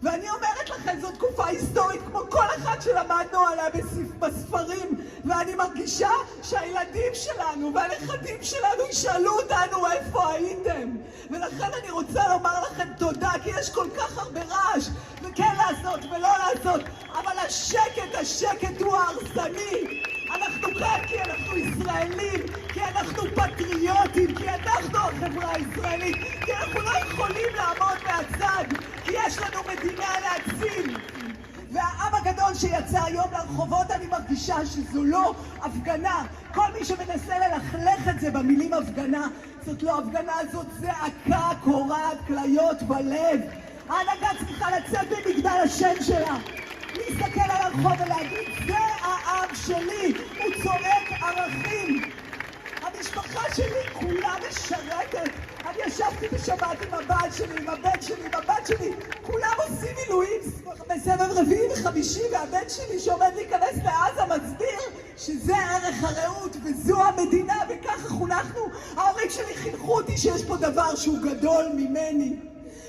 ואני אומרת לכם, זו תקופה היסטורית כמו כל אחד שלמדנו עליה בספרים, ואני מרגישה שהילדים שלנו והנכדים שלנו ישאלו אותנו איפה הייתם. ולכן אני רוצה לומר לכם תודה, כי יש כל כך הרבה רעש, וכן לעשות ולא לעשות, אבל השקט הוא ההרסני. אנחנו כאן כי אנחנו ישראלים, כי אנחנו פטריוטים, כי אנחנו החברה הישראלית, כי אנחנו לא יכולים לעמוד מהצד, כי יש לנו מדינה להציל. והעם הגדול שיצא היום לרחובות, אני מרגישה שזו לא הפגנה. כל מי שמנסה ללכלך את זה במילים הפגנה, זאת לא הפגנה, זאת זעקה קורעת כליות בלב. ההנהגה צריכה לצאת ממגדל השן שלה, להסתכל על הרחוב ולהגיד, זה העם שלי, הוא צועק ערכים. המשפחה שלי כולה משרתת. אני ישבתי בשבת עם הבעל שלי, עם הבן שלי, עם הבת שלי, כולם עושים מילואים בסבב רביעי וחמישי, והבן שלי שעומד להיכנס לעזה מסביר שזה ערך הרעות וזו המדינה, וככה חונכנו. ההורים שלי חינכו אותי שיש פה דבר שהוא גדול ממני.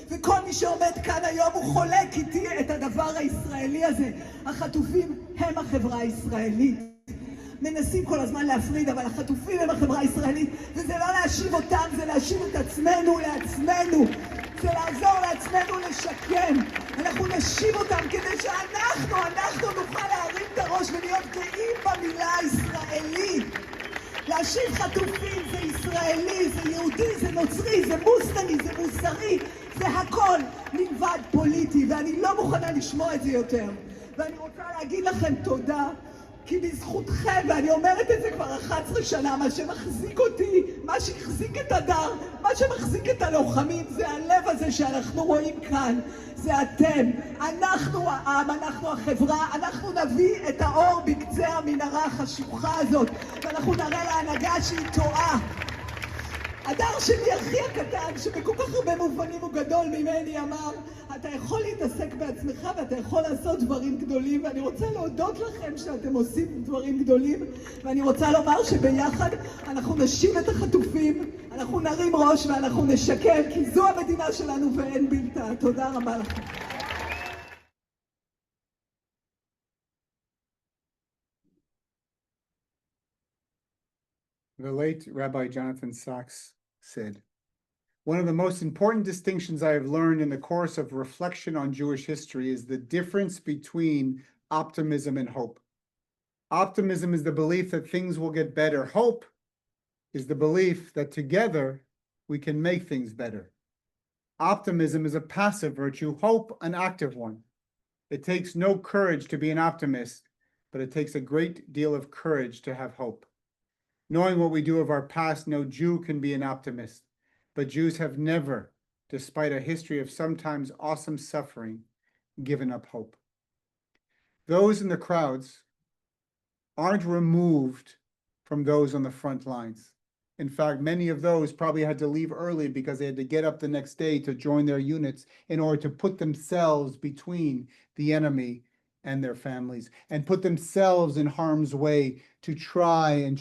וכל מי שעומד כאן היום הוא חולק איתי את הדבר הישראלי הזה. החטופים הם החברה הישראלית. מנסים כל הזמן להפריד, אבל החטופים הם החברה הישראלית, וזה לא להשיב אותם, זה להשיב את עצמנו לעצמנו. זה לעזור לעצמנו לשקם. אנחנו נשיב אותם כדי שאנחנו נוכל להרים את הראש ולהיות גאים במילה ישראלית. להשיב חטופים זה ישראלי, זה יהודי, זה נוצרי, זה מוסלמי, זה מוסרי, זה הכל מלבד פוליטי, ואני לא מוכנה לשמוע את זה יותר. ואני רוצה להגיד לכם תודה, כי בזכותכם, ואני אומרת את זה כבר 11 שנה, מה שמחזיק אותי, מה שהחזיק את הדר, מה שמחזיק את הלוחמים, זה הלב הזה שאנחנו רואים כאן, זה אתם. אנחנו העם, אנחנו החברה, אנחנו נביא את האור בקצה המנהרה החשוכה הזאת, ואנחנו נראה להנהגה שהיא טועה. הדר שלי, אחי הקטן, שבכל כך הרבה מובנים הוא גדול ממני, אמר, אתה יכול להתעסק בעצמך ואתה יכול לעשות דברים גדולים, ואני רוצה להודות לכם שאתם עושים דברים גדולים, ואני רוצה לומר שביחד אנחנו נשיב את החטופים, אנחנו נרים ראש ואנחנו נשקם, כי זו המדינה שלנו ואין בלתה. תודה רבה לכם. The late Rabbi Jonathan Sachs said, "One of the most important distinctions I have learned in the course of reflection on Jewish history is the difference between optimism and hope. Optimism is the belief that things will get better. Hope is the belief that together we can make things better. Optimism is a passive virtue, hope an active one. It takes no courage to be an optimist, but it takes a great deal of courage to have hope. Knowing what we do of our past, no Jew can be an optimist, but Jews have never, despite a history of sometimes awesome suffering, given up hope." Those in the crowds aren't removed from those on the front lines. In fact, many of those probably had to leave early because they had to get up the next day to join their units in order to put themselves between the enemy and their families, and put themselves in harm's way to try and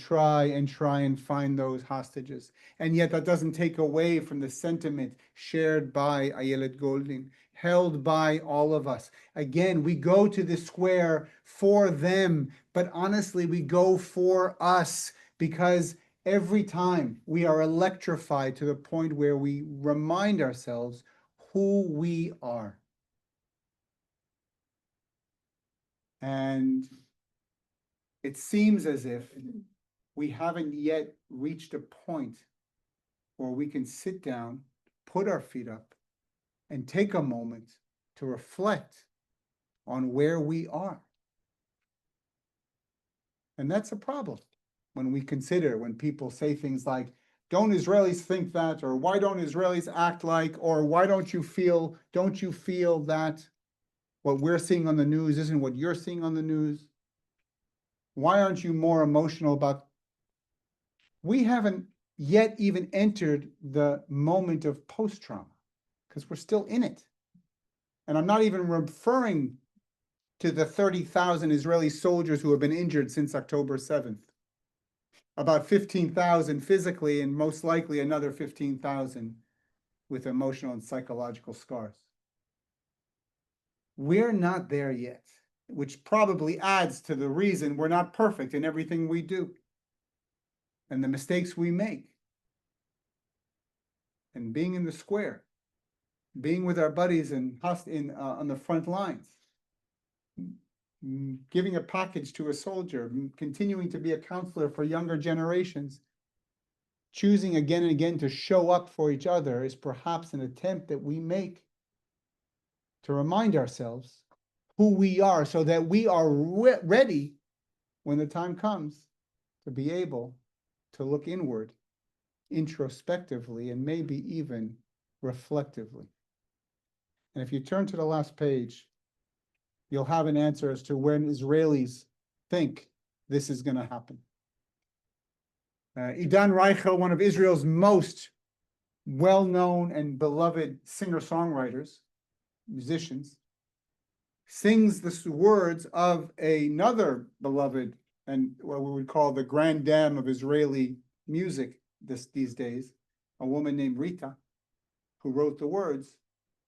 find those hostages. And yet that doesn't take away from the sentiment shared by Ayelet Goldin, held by all of us. Again, we go to the square for them, but honestly, we go for us, because every time we are electrified to the point where we remind ourselves who we are. And it seems as if we haven't yet reached a point where we can sit down, put our feet up, and take a moment to reflect on where we are. And that's a problem when we consider, when people say things like, don't Israelis think that, or why don't Israelis act like, or why don't you feel that what we're seeing on the news isn't what you're seeing on the news? Why aren't you more emotional about? We haven't yet even entered the moment of post-trauma, because we're still in it. And I'm not even referring to the 30,000 Israeli soldiers who have been injured since October 7th. About 15,000 physically, and most likely another 15,000 with emotional and psychological scars. We're not there yet, which probably adds to the reason we're not perfect in everything we do and the mistakes we make. And being in the square, being with our buddies on the front lines, giving a package to a soldier, continuing to be a counselor for younger generations, choosing again and again to show up for each other is perhaps an attempt that we make to remind ourselves who we are so that we are ready when the time comes to be able to look inward, introspectively, and maybe even reflectively. And if you turn to the last page, you'll have an answer as to when Israelis think this is going to happen. Idan Reichel, one of Israel's most well-known and beloved singer-songwriters, musicians, sings the words of another beloved and what we would call the grand dame of Israeli music these days, a woman named Rita, who wrote the words.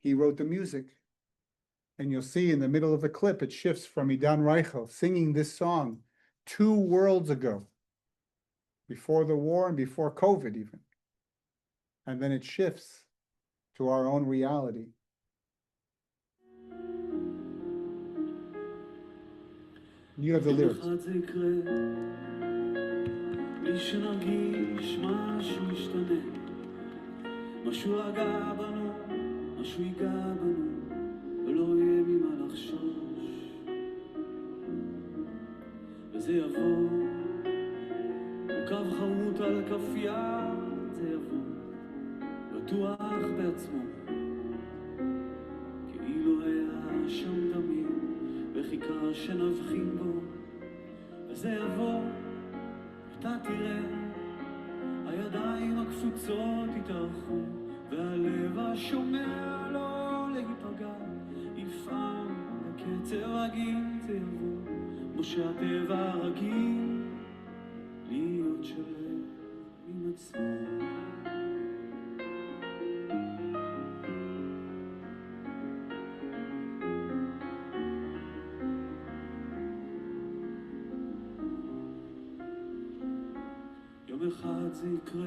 He wrote the music. And you'll see in the middle of the clip, it shifts from Idan Reichel singing this song 2 worlds ago, before the war and before COVID even. And then it shifts to our own reality. You have the lyrics. בלי שנרגיש משהו ישתנה, משהו רגע בנו, משהו ייגע בנו, ולא יהיה ממה לחשוש. וזה יבוא, מוקב חרוט על כף יד, זה יבוא, בטוח בעצמו, כאילו היה שם תמיד, וחיכה שנבחין בו, וזה יבוא, אתה תראה, הידיים הקפוצות יתארחו, והלב השומע לא להיפגע, יפעל בקצב רגיל, זה יבוא, כמו שהטבע רגיל, להיות שלם עם עצמו. יום אחד זה יקרה,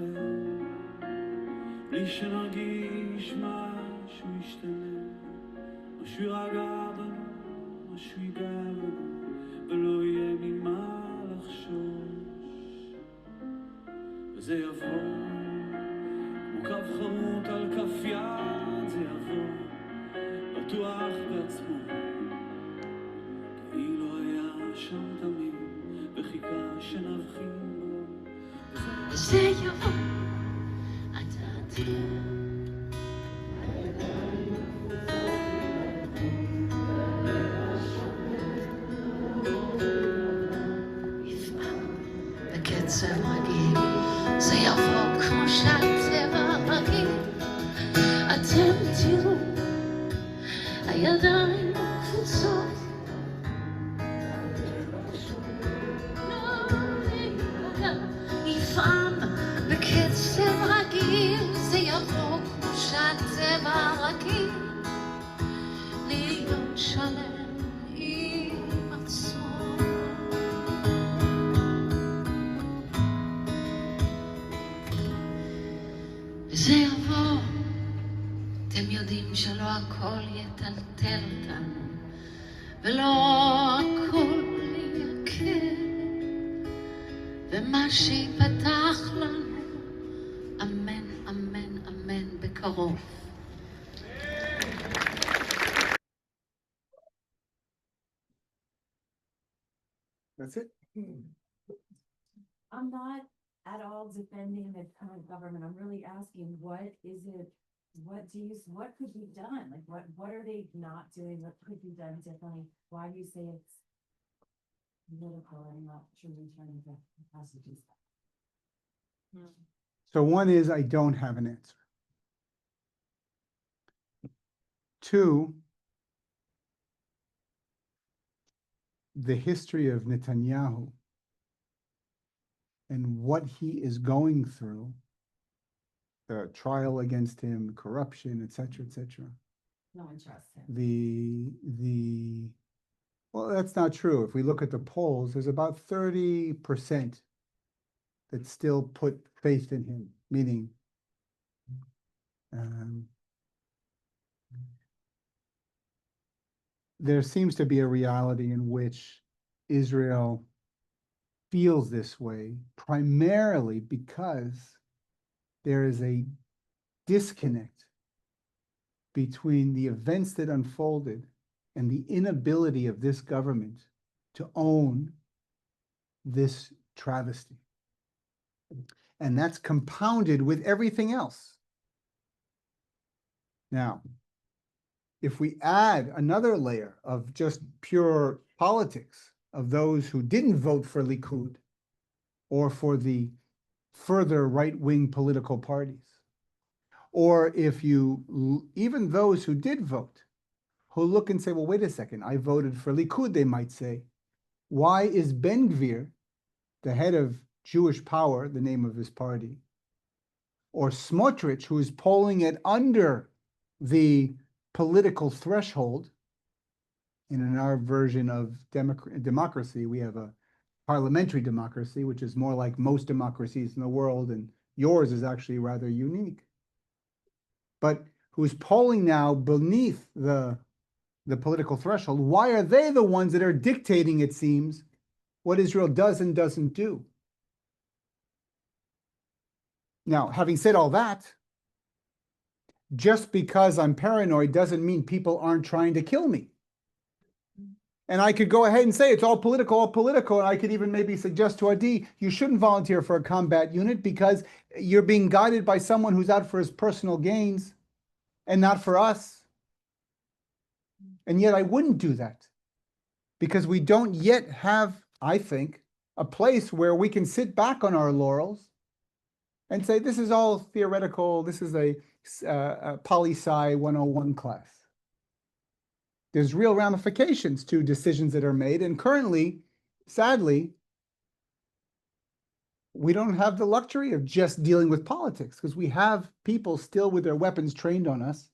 בלי שנרגיש משהו ישתנה, משהו ירגע בנו, משהו ייגע בנו, ולא יהיה ממה לחשוש. וזה יבוא, כמו קו חרוט על כף יד, זה יבוא, בטוח בעצמו, כאילו היה שם תמיד, וחיכה שנבחין בו. זה יבוא, אתה תראה. יפעל בקצב רגיל, זה יבוא כמו שהטבע רגיל. אתם תראו, הידיים קפוצות, יפעל בקצב רגיל, זה יבוא כמו שהטבע רגיל, להיות שלם עם עצמו. וזה יבוא, אתם יודעים שלא הכל יטלטל אותנו, ולא הכל יקר, ומה שיפתח לנו, אמן, אמן, אמן, בקרוב. That's it. I'm not at all defending the current government. I'm really asking, what could be done? Like, what are they not doing? What could be done differently? Why do you say it's political and not truly trying to passages? So one is, I don't have an answer. 2, the history of Netanyahu and what he is going through, the trial against him, corruption, etc., etc., No one trusts him. Well, that's not true. If we look at the polls, there's about 30% that still put faith in him, meaning there seems to be a reality in which Israel feels this way, primarily because there is a disconnect between the events that unfolded and the inability of this government to own this travesty. And that's compounded with everything else. Now, if we add another layer of just pure politics of those who didn't vote for Likud or for the further right-wing political parties, or if you, even those who did vote, who look and say, well, wait a second, I voted for Likud, they might say, why is Ben Gvir, the head of Jewish Power, the name of his party, or Smotrich, who is polling it under the political threshold, and in our version of democracy, we have a parliamentary democracy, which is more like most democracies in the world, and yours is actually rather unique. But who's polling now beneath the political threshold, why are they the ones that are dictating, it seems, what Israel does and doesn't do? Now, having said all that, just because I'm paranoid doesn't mean people aren't trying to kill me. And I could go ahead and say it's all political, and I could even maybe suggest to Adi, you shouldn't volunteer for a combat unit because you're being guided by someone who's out for his personal gains and not for us. And yet I wouldn't do that because we don't yet have, I think, a place where we can sit back on our laurels and say, this is all theoretical, this is a poli-sci 101 class. There's real ramifications to decisions that are made, and currently, sadly, we don't have the luxury of just dealing with politics because we have people still with their weapons trained on us,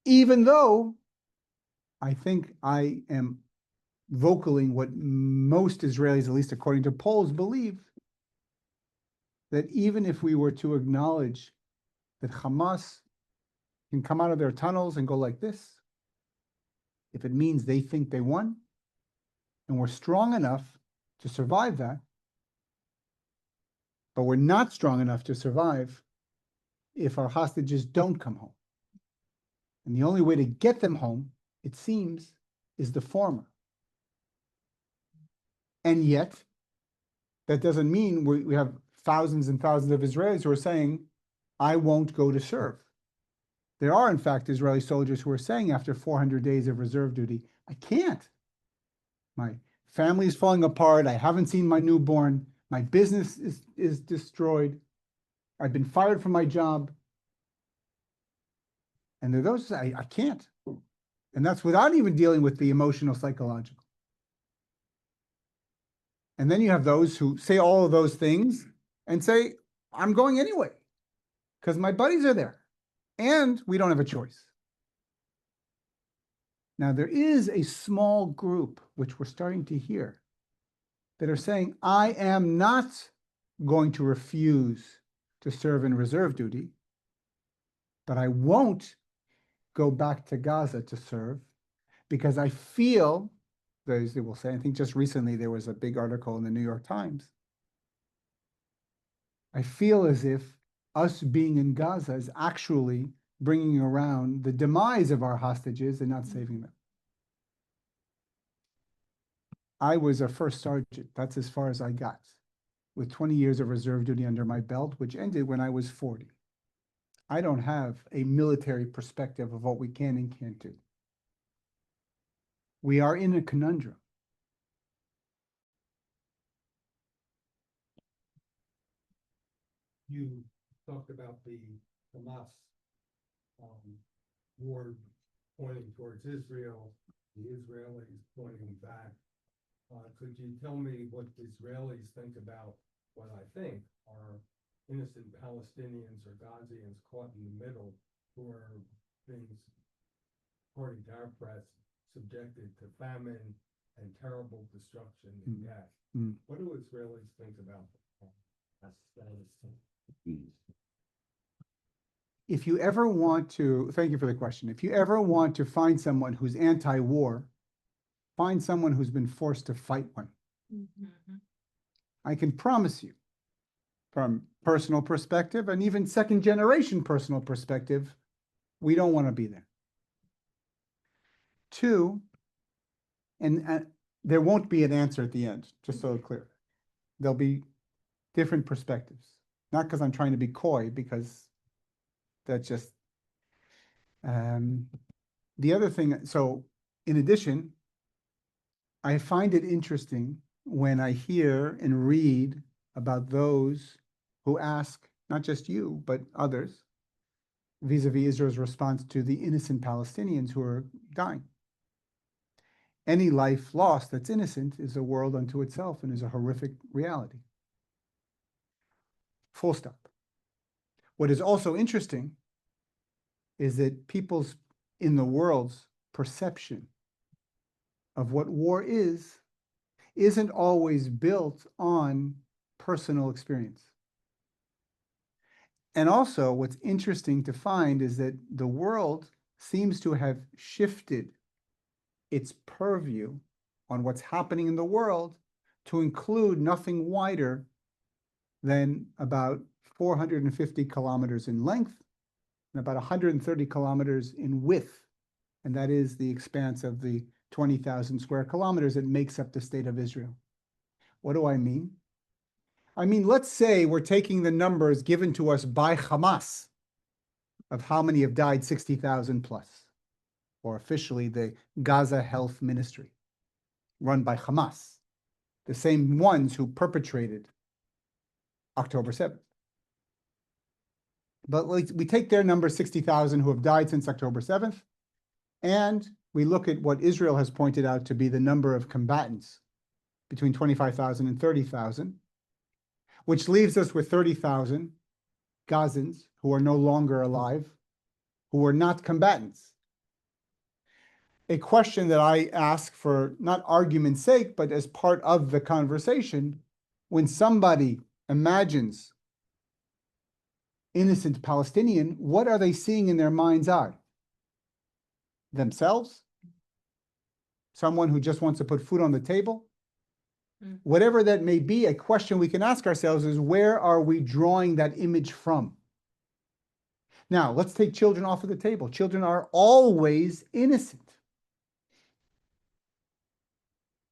even though I think I am vocaling what most Israelis, at least according to polls, believe, that even if we were to acknowledge that Hamas can come out of their tunnels and go like this, if it means they think they won, and we're strong enough to survive that, but we're not strong enough to survive if our hostages don't come home. And the only way to get them home, it seems, is the former. And yet, that doesn't mean we have thousands and thousands of Israelis who are saying, I won't go to serve. There are, in fact, Israeli soldiers who are saying after 400 days of reserve duty, I can't. My family is falling apart. I haven't seen my newborn. My business is destroyed. I've been fired from my job. And there are those who say, I can't. And that's without even dealing with the emotional, psychological. And then you have those who say all of those things and say, I'm going anyway, because my buddies are there. And we don't have a choice. Now, there is a small group, which we're starting to hear, that are saying, I am not going to refuse to serve in reserve duty, but I won't go back to Gaza to serve because I feel, they will say, I think just recently there was a big article in the New York Times. I feel as if us being in Gaza is actually bringing around the demise of our hostages and not saving them. I was a first sergeant. That's as far as I got, with 20 years of reserve duty under my belt, which ended when I was 40. I don't have a military perspective of what we can and can't do. We are in a conundrum. You talked about the Hamas war pointing towards Israel, the Israelis pointing back. Could you tell me what the Israelis think about what I think are innocent Palestinians or Gazans caught in the middle who are Palestinians, according to our press, subjected to famine and terrible destruction and death. What do Israelis think about that? If you ever want to, thank you for the question. If you ever want to find someone who's anti-war, find someone who's been forced to fight one. I can promise you, from personal perspective and even second generation personal perspective, we don't want to be there. Two, and there won't be an answer at the end, just so clear. There'll be different perspectives. Not because I'm trying to be coy, because that's just the other thing. So in addition, I find it interesting when I hear and read about those who ask, not just you, but others, vis-a-vis Israel's response to the innocent Palestinians who are dying. Any life lost that's innocent is a world unto itself and is a horrific reality. Full stop. What is also interesting is that people's in the world's perception of what war isn't always built on personal experience. And also what's interesting to find is that the world seems to have shifted its purview on what's happening in the world to include nothing wider than about 450 kilometers in length and about 130 kilometers in width. And that is the expanse of the 20,000 square kilometers that makes up the state of Israel. What do I mean? I mean, let's say we're taking the numbers given to us by Hamas of how many have died, 60,000 plus, or officially the Gaza Health Ministry, run by Hamas, the same ones who perpetrated October 7th. But we take their number, 60,000 who have died since October 7th, and we look at what Israel has pointed out to be the number of combatants, between 25,000 and 30,000, which leaves us with 30,000 Gazans who are no longer alive, who are not combatants. A question that I ask for not argument's sake, but as part of the conversation, when somebody imagines innocent Palestinian, what are they seeing in their mind's eye? Themselves? Someone who just wants to put food on the table? Whatever that may be, a question we can ask ourselves is, where are we drawing that image from? Now, let's take children off of the table. Children are always innocent.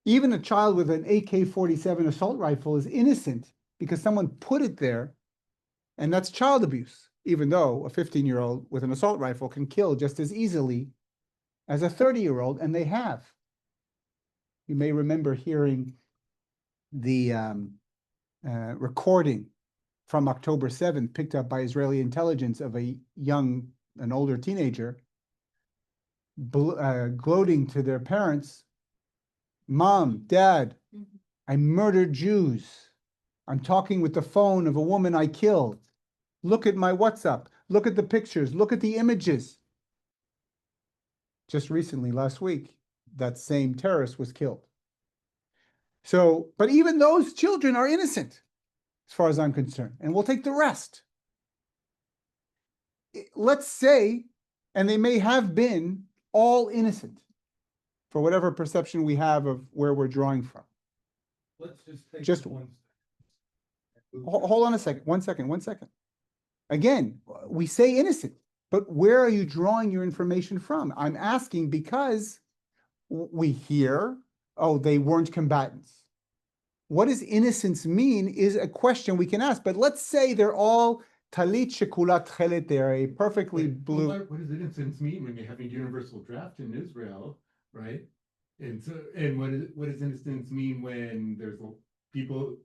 Even a child with an AK-47 assault rifle is innocent because someone put it there, and that's child abuse, even though a 15-year-old with an assault rifle can kill just as easily as a 30-year-old, and they have. You may remember hearing the recording from October 7th picked up by Israeli intelligence of an older teenager gloating to their parents, "Mom, Dad, I murdered Jews. I'm talking with the phone of a woman I killed. Look at my WhatsApp. Look at the pictures. Look at the images." Just recently, last week, that same terrorist was killed. So, but even those children are innocent, as far as I'm concerned, and we'll take the rest. Let's say, and they may have been all innocent, for whatever perception we have of where we're drawing from. Let's just take one. Hold on a second, one second. Again, we say innocent, but where are you drawing your information from? I'm asking because we hear, oh, they weren't combatants. What does innocence mean is a question we can ask, but let's say they're all talit shekulat chelet, they're a perfectly blue. What does innocence mean when you have a universal draft in Israel, right? And so, and what does innocence mean when there's people,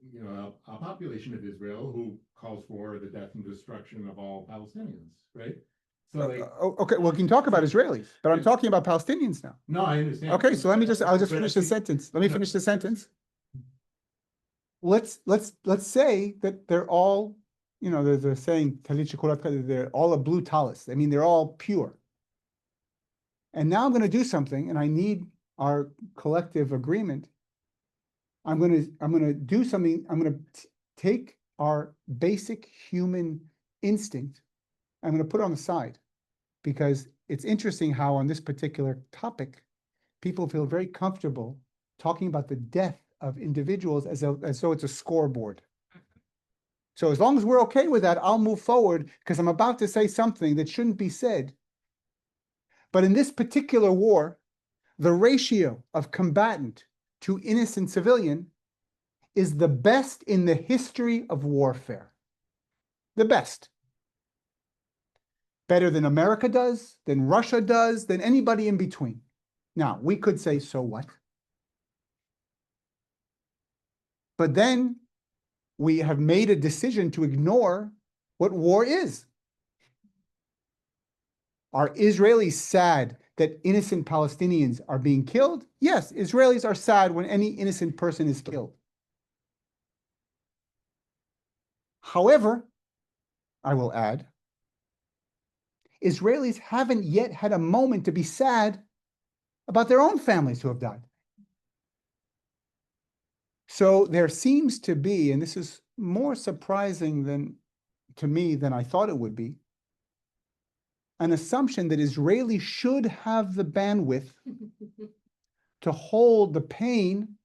a population of Israel who calls for the death and destruction of all Palestinians, right? So Okay, well, we can talk about Israelis, but I'm talking about Palestinians now. No, I understand. Okay, so I'll just finish the sentence. Let me finish the sentence. Let's say that they're all, they're saying talit shekulat, they're all a blue talis. I mean, they're all pure. And now I'm going to do something, and I need our collective agreement. I'm going to do something. I'm going to take our basic human instinct. I'm going to put it on the side, because it's interesting how on this particular topic, people feel very comfortable talking about the death of individuals as though it's a scoreboard. So as long as we're okay with that, I'll move forward, because I'm about to say something that shouldn't be said. But in this particular war, the ratio of combatant to innocent civilian is the best in the history of warfare. The best. Better than America does, than Russia does, than anybody in between. Now, we could say, so what? But then we have made a decision to ignore what war is. Are Israelis sad that innocent Palestinians are being killed? Yes, Israelis are sad when any innocent person is killed. However, I will add, Israelis haven't yet had a moment to be sad about their own families who have died. So there seems to be, and this is more surprising to me than I thought it would be, an assumption that Israelis should have the bandwidth to hold the pain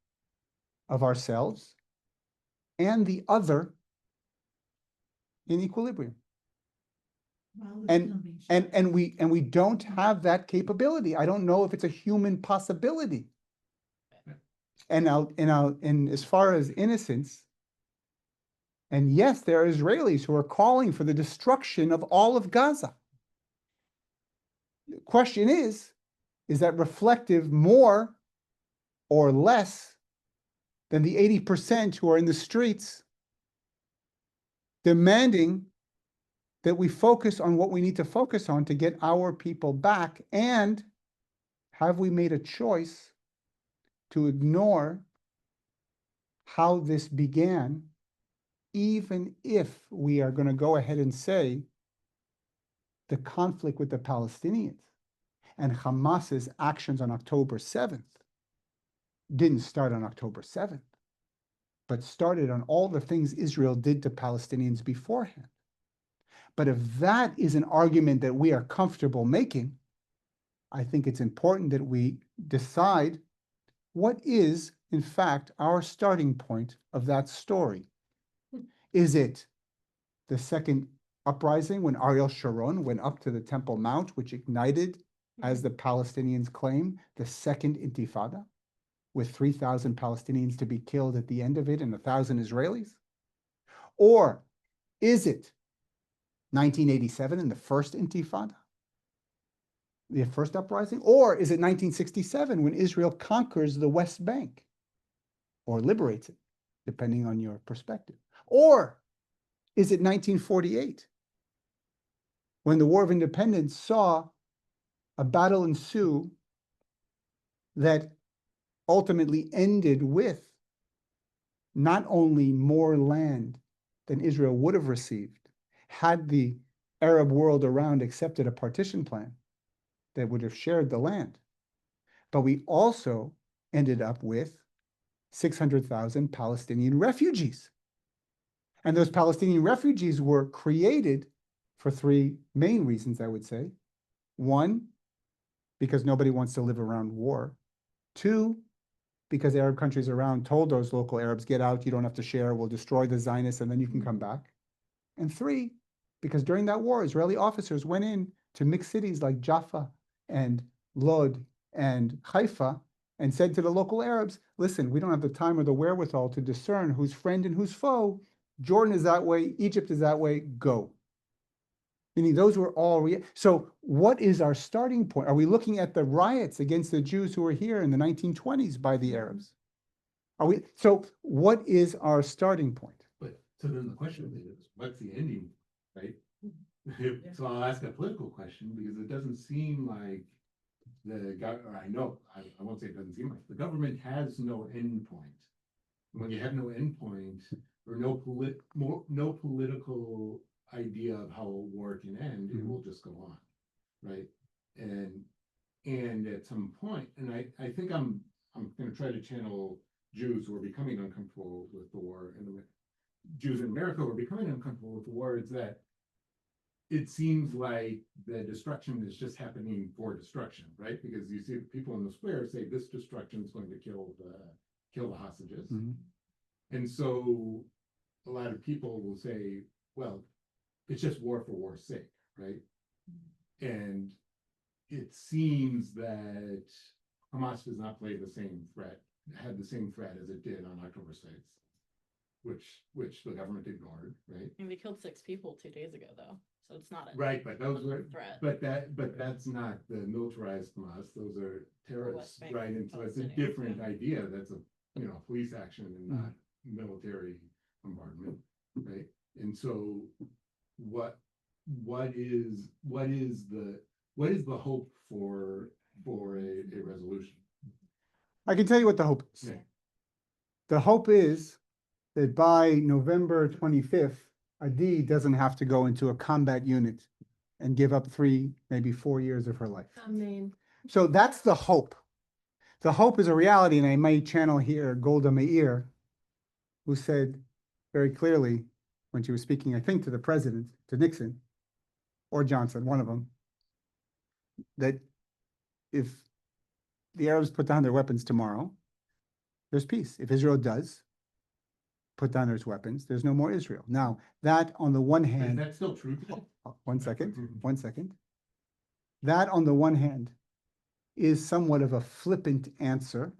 of ourselves and the other in equilibrium. And we don't have that capability. I don't know if it's a human possibility. And as far as innocence, and yes, there are Israelis who are calling for the destruction of all of Gaza. The question is that reflective more or less than the 80% who are in the streets demanding that we focus on what we need to focus on to get our people back? And have we made a choice to ignore how this began, even if we are going to go ahead and say the conflict with the Palestinians and Hamas's actions on October 7th didn't start on October 7th, but started on all the things Israel did to Palestinians beforehand? But if that is an argument that we are comfortable making, I think it's important that we decide what is, in fact, our starting point of that story. Is it the second uprising when Ariel Sharon went up to the Temple Mount, which ignited, as the Palestinians claim, the second Intifada, with 3,000 Palestinians to be killed at the end of it and 1,000 Israelis? Or is it 1987 in the first Intifada, the first uprising? Or is it 1967 when Israel conquers the West Bank or liberates it, depending on your perspective? Or is it 1948 when the War of Independence saw a battle ensue that ultimately ended with not only more land than Israel would have received had the Arab world around accepted a partition plan that would have shared the land, but we also ended up with 600,000 Palestinian refugees. And those Palestinian refugees were created for three main reasons, I would say. One, because nobody wants to live around war. Two, because Arab countries around told those local Arabs, get out, you don't have to share, we'll destroy the Zionists and then you can come back. And three, because during that war, Israeli officers went in to mixed cities like Jaffa and Lod and Haifa and said to the local Arabs, listen, we don't have the time or the wherewithal to discern who's friend and who's foe. Jordan is that way, Egypt is that way, go. Meaning those were all, so what is our starting point? Are we looking at the riots against the Jews who were here in the 1920s by the Arabs? So what is our starting point? But so then the question is, what's the ending, right? So I'll ask a political question, because it doesn't seem like I won't say it doesn't seem like, the government has no end point. When you have no end point, or no political idea of how a war can end, it will just go on, right? And And at some point, and I think I'm gonna try to channel Jews who are becoming uncomfortable with the war, and Jews in America who are becoming uncomfortable with the war, is that it seems like the destruction is just happening for destruction, right? Because you see people in the square say this destruction is going to kill the hostages. And so a lot of people will say, well, it's just war for war's sake, right? And it seems that Hamas does not play the same threat, had the same threat as it did on October 6th, which the government ignored, right? And they killed 6 people 2 days ago, though, so it's not a Right, but those were threat. but that's not the militarized Hamas. Those are terrorists, Bank right? And so it's a Palestinians, different yeah. idea. That's a police action and not military bombardment, right? And so what is the hope for a resolution? I can tell you what the hope is. Yeah. The hope is that by November 25th, Adi doesn't have to go into a combat unit and give up 3, maybe 4 years of her life. I mean, So that's the hope. The hope is a reality, and I may channel here Golda Meir, who said very clearly when she was speaking, I think, to the president, to Nixon, or Johnson, one of them, that if the Arabs put down their weapons tomorrow, there's peace. If Israel does put down its weapons, there's no more Israel. Now, that on the one hand... Is that still true? 1 second, 1 second. That on the one hand is somewhat of a flippant answer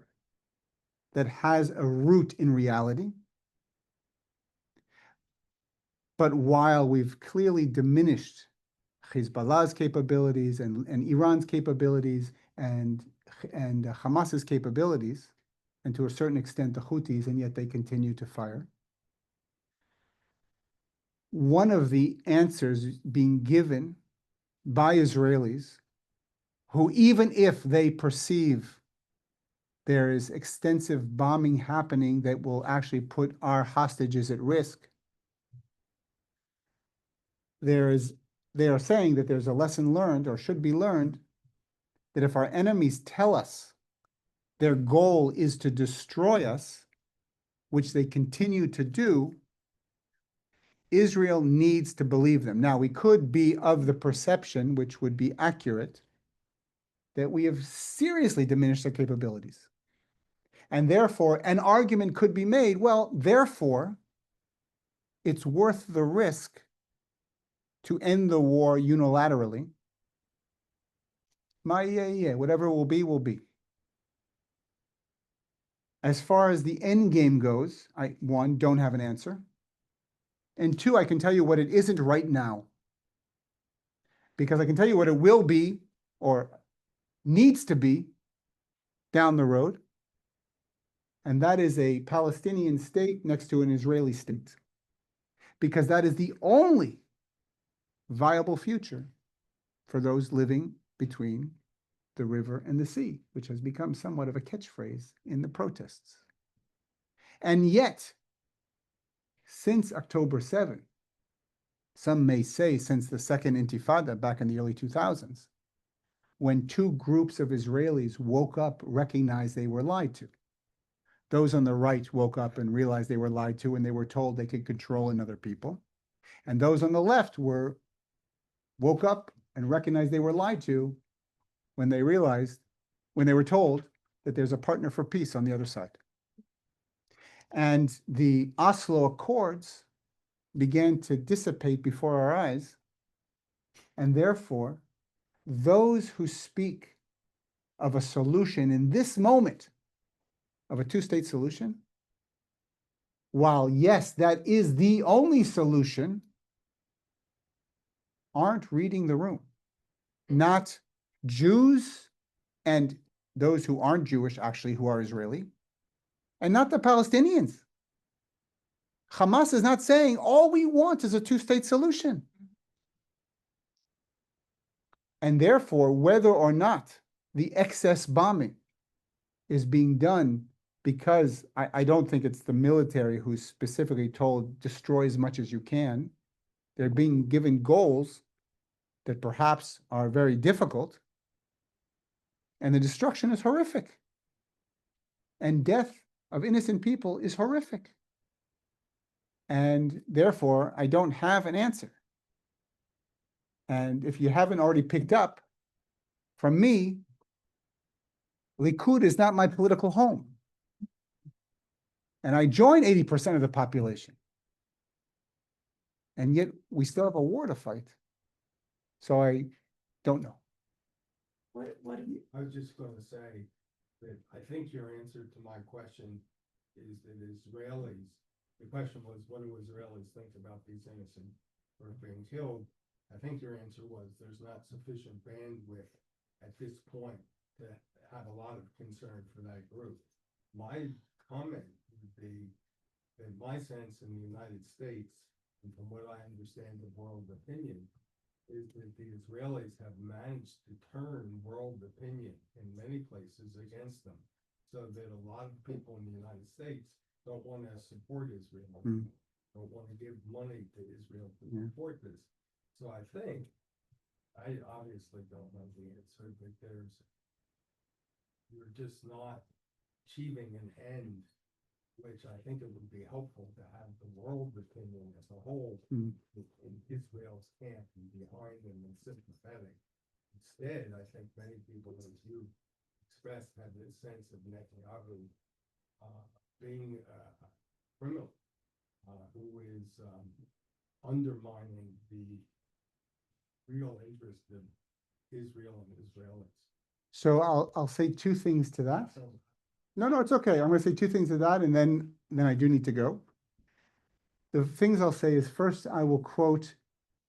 that has a root in reality. But while we've clearly diminished Hezbollah's capabilities and Iran's capabilities and Hamas's capabilities, and to a certain extent the Houthis, and yet they continue to fire. One of the answers being given by Israelis, who even if they perceive there is extensive bombing happening that will actually put our hostages at risk, they are saying that there's a lesson learned, or should be learned, that if our enemies tell us their goal is to destroy us, which they continue to do, Israel needs to believe them. Now, we could be of the perception, which would be accurate, that we have seriously diminished their capabilities. And therefore, an argument could be made, well, therefore, it's worth the risk to end the war unilaterally. Whatever it will be, will be. As far as the end game goes, I, 1, don't have an answer. And 2, I can tell you what it isn't right now. Because I can tell you what it will be, or needs to be, down the road. And that is a Palestinian state next to an Israeli state. Because that is the only viable future for those living between the river and the sea, which has become somewhat of a catchphrase in the protests. And yet, since October 7, some may say since the second Intifada back in the early 2000s, when 2 groups of Israelis woke up, recognized they were lied to. Those on the right woke up and realized they were lied to, and they were told they could control another people. And those on the left woke up and recognized they were lied to when they were told that there's a partner for peace on the other side. And the Oslo Accords began to dissipate before our eyes, and therefore, those who speak of a solution in this moment, of a 2-state solution, while yes, that is the only solution, aren't reading the room. Not Jews and those who aren't Jewish, actually, who are Israeli, and not the Palestinians. Hamas is not saying all we want is a 2-state solution. And therefore, whether or not the excess bombing is being done because I don't think it's the military who's specifically told destroy as much as you can. They're being given goals that perhaps are very difficult. And the destruction is horrific. And death of innocent people is horrific. And therefore, I don't have an answer. And if you haven't already picked up, from me, Likud is not my political home. And I join 80% of the population. And yet we still have a war to fight. So I don't know. I was just gonna say that I think your answer to my question is that Israelis, the question was, what do Israelis think about these innocent who are being killed? I think your answer was there's not sufficient bandwidth at this point to have a lot of concern for that group. My comment would be that my sense in the United States, and from what I understand of world opinion, is that the Israelis have managed to turn world opinion in many places against them, so that a lot of people in the United States don't want to support Israel, don't want to give money to Israel to support this. So I think, I obviously don't know the answer, but you're just not achieving an end, which I think it would be helpful to have the world opinion as a whole in Israel's camp and behind them and sympathetic. Instead, I think many people, as you expressed, have this sense of Netanyahu being a criminal who is undermining the real interest of Israel and Israelis. So I'll say two things to that. No, it's okay. I'm going to say two things to that, and then I do need to go. The things I'll say is, first, I will quote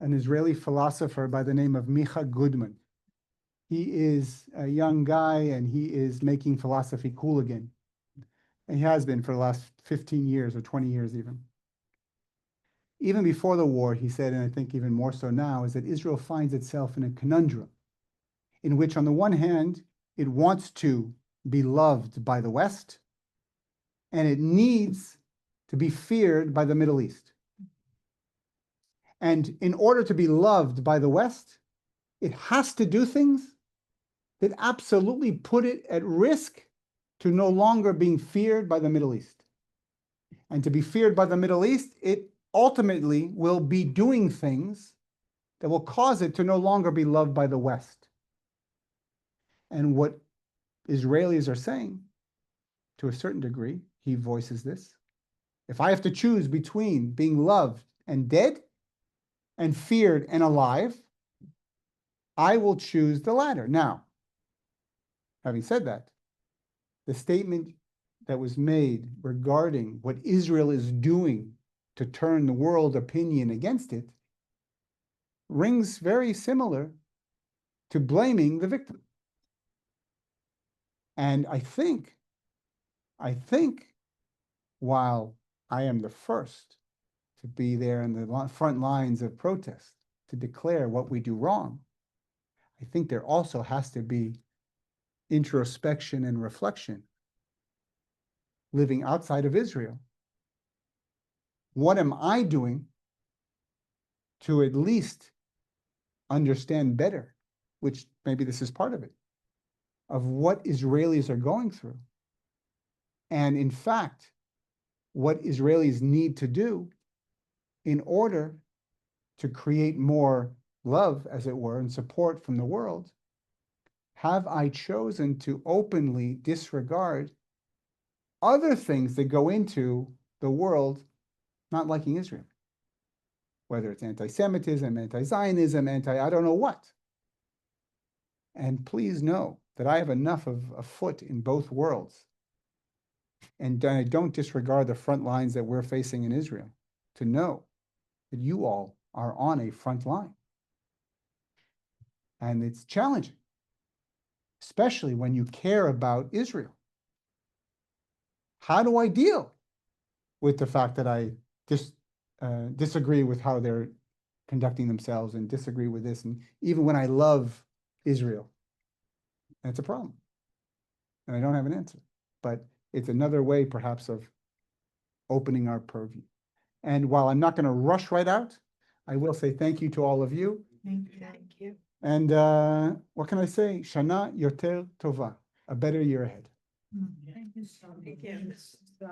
an Israeli philosopher by the name of Micha Goodman. He is a young guy, and he is making philosophy cool again. And he has been for the last 15 years or 20 years even. Even before the war, he said, and I think even more so now, is that Israel finds itself in a conundrum in which, on the one hand, it wants to be loved by the West, and it needs to be feared by the Middle East. And in order to be loved by the West, it has to do things that absolutely put it at risk to no longer being feared by the Middle East. And to be feared by the Middle East, it ultimately will be doing things that will cause it to no longer be loved by the West. And what Israelis are saying, to a certain degree, he voices this. If I have to choose between being loved and dead, and feared and alive, I will choose the latter. Now, having said that, the statement that was made regarding what Israel is doing to turn the world opinion against it rings very similar to blaming the victim. And I think, while I am the first to be there in the front lines of protest to declare what we do wrong, I think there also has to be introspection and reflection living outside of Israel. What am I doing to at least understand better, which maybe this is part of it, of what Israelis are going through? And in fact, what Israelis need to do in order to create more love, as it were, and support from the world. Have I chosen to openly disregard other things that go into the world not liking Israel? Whether it's anti-Semitism, anti-Zionism, I don't know what. And please know that I have enough of a foot in both worlds. And I don't disregard the front lines that we're facing in Israel to know that you all are on a front line. And it's challenging, especially when you care about Israel. How do I deal with the fact that I disagree with how they're conducting themselves and disagree with this, and even when I love Israel? That's a problem. And I don't have an answer. But it's another way, perhaps, of opening our purview. And while I'm not going to rush right out, I will say thank you to all of you. Thank you. And what can I say? Shana Yoter Tova, a better year ahead. Thank you so much.